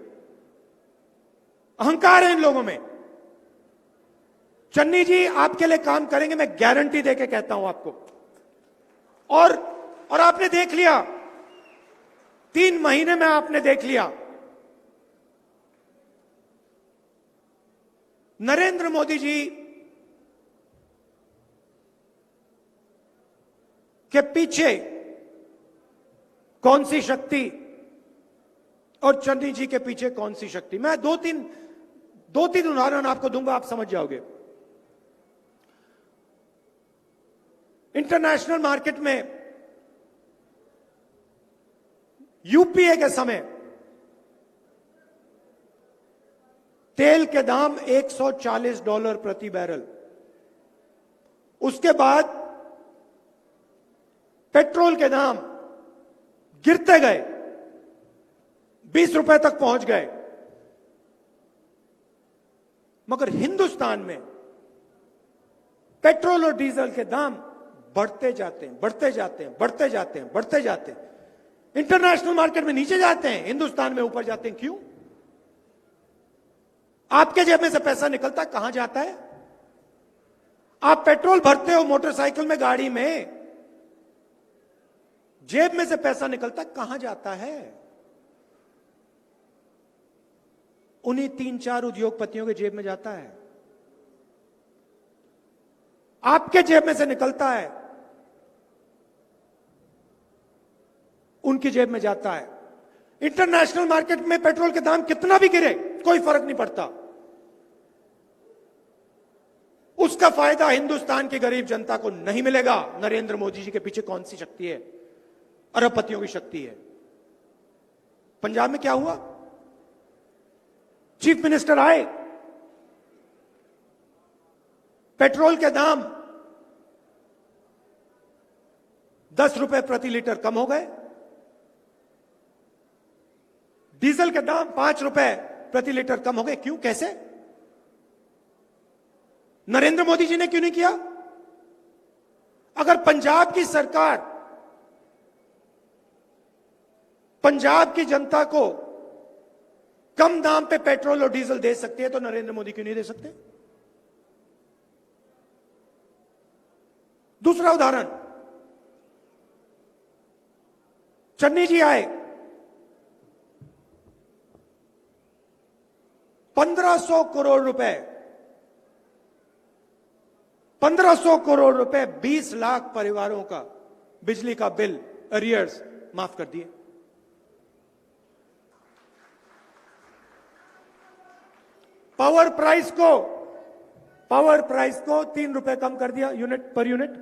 अहंकार है इन लोगों में। चन्नी जी आपके लिए काम करेंगे, मैं गारंटी देके कहता हूं आपको। और आपने देख लिया, 3 महीने में आपने देख लिया, नरेंद्र मोदी जी के पीछे कौन सी शक्ति और चन्नी जी के पीछे कौन सी शक्ति। मैं दो तीन उदाहरण आपको दूंगा, आप समझ जाओगे। इंटरनेशनल मार्केट में यूपीए के समय तेल के दाम $140 प्रति बैरल, उसके बाद पेट्रोल के दाम गिरते गए, 20 रुपए तक पहुंच गए। मगर हिंदुस्तान में पेट्रोल और डीजल के दाम बढ़ते जाते हैं, बढ़ते जाते हैं, बढ़ते जाते हैं, बढ़ते जाते हैं। इंटरनेशनल मार्केट में नीचे जाते हैं, हिंदुस्तान में ऊपर जाते हैं। क्यों? आपके जेब में से पैसा निकलता है, कहां जाता है? आप पेट्रोल भरते हो मोटरसाइकिल में, गाड़ी में, जेब में से पैसा निकलता है, कहां जाता है? उन्हीं 3-4 उद्योगपतियों के जेब में जाता है। आपके जेब में से निकलता है, उनकी जेब में जाता है। इंटरनेशनल मार्केट में पेट्रोल के दाम कितना भी गिरे, कोई फर्क नहीं पड़ता। उसका फायदा हिंदुस्तान की गरीब जनता को नहीं मिलेगा। नरेंद्र मोदी जी के पीछे कौन सी शक्ति है? अरबपतियों की शक्ति है। पंजाब में क्या हुआ? चीफ मिनिस्टर आए, पेट्रोल के दाम 10 रुपए प्रति लीटर कम हो गए, डीजल के दाम 5 रुपए प्रति लीटर कम हो गए। क्यों? कैसे? नरेंद्र मोदी जी ने क्यों नहीं किया? अगर पंजाब की सरकार पंजाब की जनता को कम दाम पे पेट्रोल और डीजल दे सकती है तो नरेंद्र मोदी क्यों नहीं दे सकते? दूसरा उदाहरण, चन्नी जी आए, 1500 करोड़ रुपए 20 लाख परिवारों का बिजली का बिल अरियर्स माफ कर दिए। पावर प्राइस को 3 रुपए कम कर दिया पर यूनिट।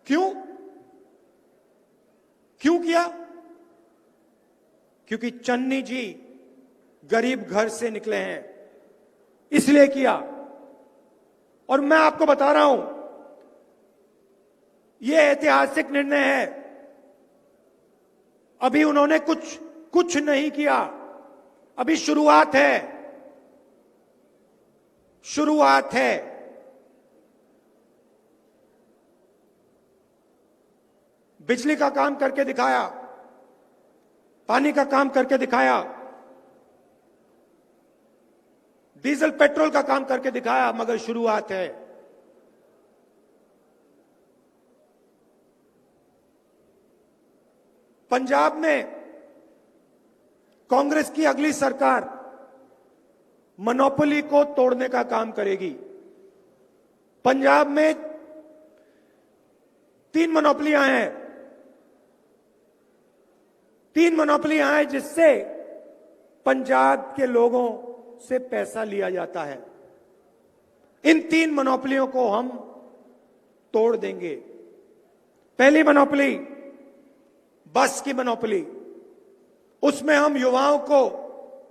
क्यों किया? क्योंकि चन्नी जी गरीब घर से निकले हैं, इसलिए किया। और मैं आपको बता रहा हूं, यह ऐतिहासिक निर्णय है। अभी उन्होंने कुछ नहीं किया, अभी शुरुआत है। बिजली का काम करके दिखाया, पानी का काम करके दिखाया, डीजल पेट्रोल का काम करके दिखाया, मगर शुरुआत है। पंजाब में कांग्रेस की अगली सरकार मोनोपोली को तोड़ने का काम करेगी। पंजाब में 3 मोनोपोलियां हैं, 3 मोनोपोलियां हैं जिससे पंजाब के लोगों से पैसा लिया जाता है। इन 3 मोनोपोलियों को हम तोड़ देंगे। पहली मोनोपोली बस की मोनोपोली, उसमें हम युवाओं को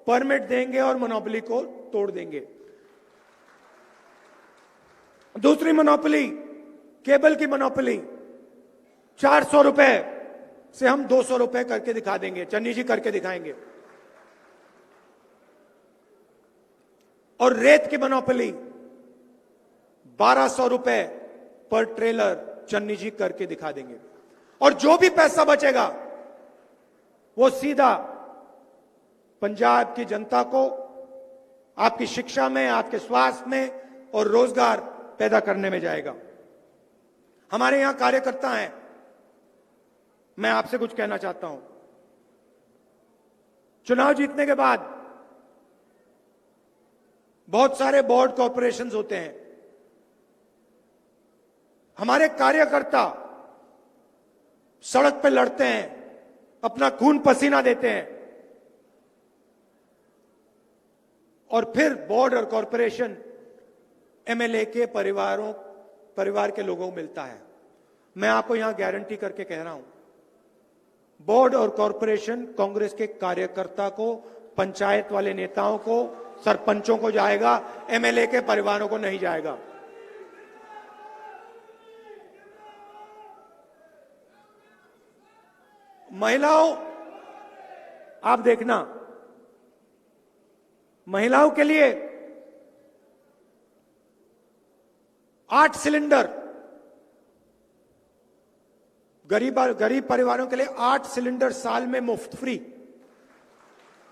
परमिट देंगे और मोनोपोली को तोड़ देंगे। दूसरी मोनोपोली केबल की मोनोपोली, 400 रुपए से हम 200 रुपए करके दिखा देंगे, चन्नी जी करके दिखाएंगे। और रेत की मोनोपोली 1200 रुपए पर ट्रेलर, चन्नी जी करके दिखा देंगे। और जो भी पैसा बचेगा वो सीधा पंजाब की जनता को आपकी शिक्षा में, आपके स्वास्थ्य में और रोजगार पैदा करने में जाएगा। हमारे यहां कार्यकर्ता हैं, मैं आपसे कुछ कहना चाहता हूं। चुनाव जीतने के बाद बहुत सारे बोर्ड कॉर्पोरेशंस होते हैं। हमारे कार्यकर्ता सड़क पे लड़ते हैं, अपना खून पसीना देते हैं और फिर बोर्ड और कॉर्पोरेशन एमएलए के परिवार के लोगों को मिलता है। मैं आपको यहां गारंटी करके कह रहा हूं, बोर्ड और कॉर्पोरेशन कांग्रेस के कार्यकर्ता को, पंचायत वाले नेताओं को, सरपंचों को जाएगा, एमएलए के परिवारों को नहीं जाएगा। महिलाओं, आप देखना, महिलाओं के लिए 8 सिलेंडर, गरीब परिवारों के लिए 8 सिलेंडर साल में मुफ्त फ्री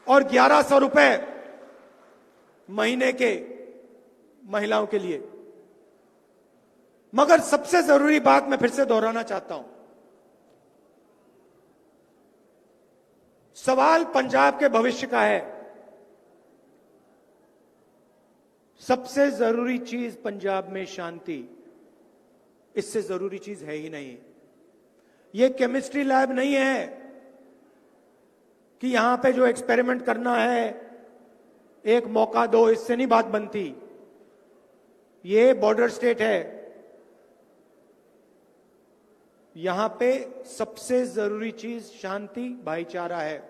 और 1100 रुपए महीने के महिलाओं के लिए। मगर सबसे जरूरी बात मैं फिर से दोहराना चाहता हूं, सवाल पंजाब के भविष्य का है। सबसे जरूरी चीज पंजाब में शांति, इससे जरूरी चीज है ही नहीं। यह केमिस्ट्री लैब नहीं है कि यहां पे जो एक्सपेरिमेंट करना है एक मौका दो, इससे नहीं बात बनती। ये बॉर्डर स्टेट है, यहां पे सबसे जरूरी चीज शांति, भाईचारा है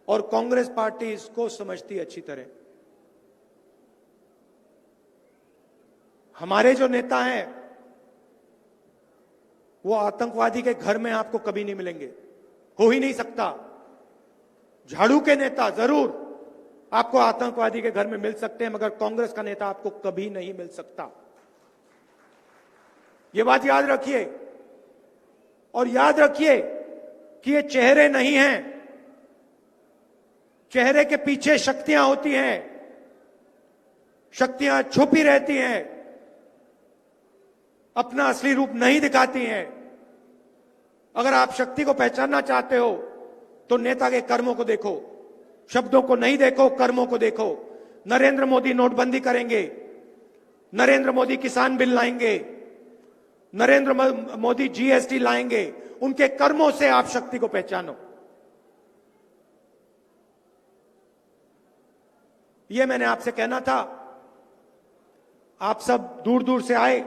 और कांग्रेस पार्टी इसको समझती अच्छी तरह। हमारे जो नेता हैं वो आतंकवादी के घर में आपको कभी नहीं मिलेंगे, हो ही नहीं सकता। झाड़ू के नेता जरूर आपको आतंकवादी के घर में मिल सकते हैं, मगर कांग्रेस का नेता आपको कभी नहीं मिल सकता। यह बात याद रखिए और याद रखिए कि ये चेहरे नहीं हैं, चेहरे के पीछे शक्तियां होती हैं, शक्तियां छुपी रहती हैं, अपना असली रूप नहीं दिखाती हैं। अगर आप शक्ति को पहचानना चाहते हो तो नेता के कर्मों को देखो, शब्दों को नहीं देखो, कर्मों को देखो। नरेंद्र मोदी नोटबंदी करेंगे, नरेंद्र मोदी किसान बिल लाएंगे, नरेंद्र मोदी जीएसटी लाएंगे, उनके कर्मों से आप शक्ति को पहचानो। यह मैंने आपसे कहना था। आप सब दूर दूर से आए,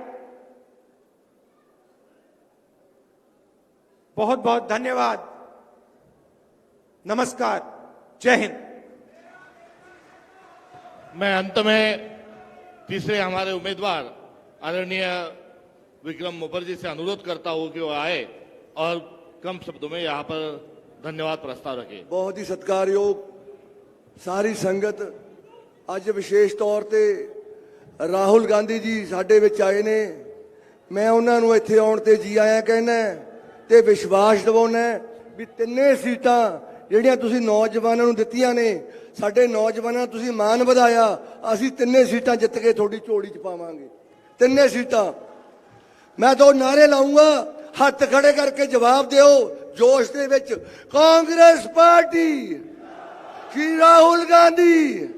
बहुत बहुत धन्यवाद। नमस्कार, जय हिंद। मैं अंत में तीसरे हमारे उम्मीदवार आदरणीय विक्रम मुखर्जी से अनुरोध करता हूं कि वो आए और कम शब्दों में यहां पर धन्यवाद प्रस्ताव रखें। बहुत ही सत्कारयोग सारी संगत, ਅੱਜ ਵਿਸ਼ੇਸ਼ ਤੌਰ ਤੇ ਰਾਹੁਲ ਗਾਂਧੀ ਜੀ ਸਾਡੇ ਵਿੱਚ ਆਏ ਨੇ। ਮੈਂ ਉਹਨਾਂ ਨੂੰ ਇੱਥੇ ਆਉਣ ਤੇ ਜੀ ਆਇਆਂ ਕਹਿੰਦਾ ਤੇ ਵਿਸ਼ਵਾਸ ਦਿਵਾਉਣਾ ਹੈ ਵੀ ਤਿੰਨੇ ਸੀਟਾਂ ਜਿਹੜੀਆਂ ਤੁਸੀਂ ਨੌਜਵਾਨਾਂ ਨੂੰ ਦਿੱਤੀਆਂ ਨੇ, ਸਾਡੇ ਨੌਜਵਾਨਾਂ ਨੂੰ ਤੁਸੀਂ ਮਾਣ ਵਧਾਇਆ, ਅਸੀਂ ਤਿੰਨੇ ਸੀਟਾਂ ਜਿੱਤ ਕੇ ਤੁਹਾਡੀ ਝੋਲੀ 'ਚ ਪਾਵਾਂਗੇ। ਤਿੰਨੇ ਸੀਟਾਂ। ਮੈਂ ਦੋ ਨਾਰੇ ਲਾਉਂਗਾ, ਹੱਥ ਖੜੇ ਕਰਕੇ ਜਵਾਬ ਦਿਓ ਜੋਸ਼ ਦੇ ਵਿੱਚ। ਕਾਂਗਰਸ ਪਾਰਟੀ, ਸ਼੍ਰੀ ਰਾਹੁਲ ਗਾਂਧੀ।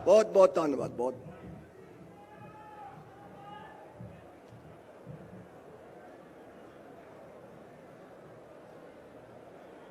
ਬਹੁਤ ਬਹੁਤ ਧੰਨਵਾਦ। ਬਹੁਤ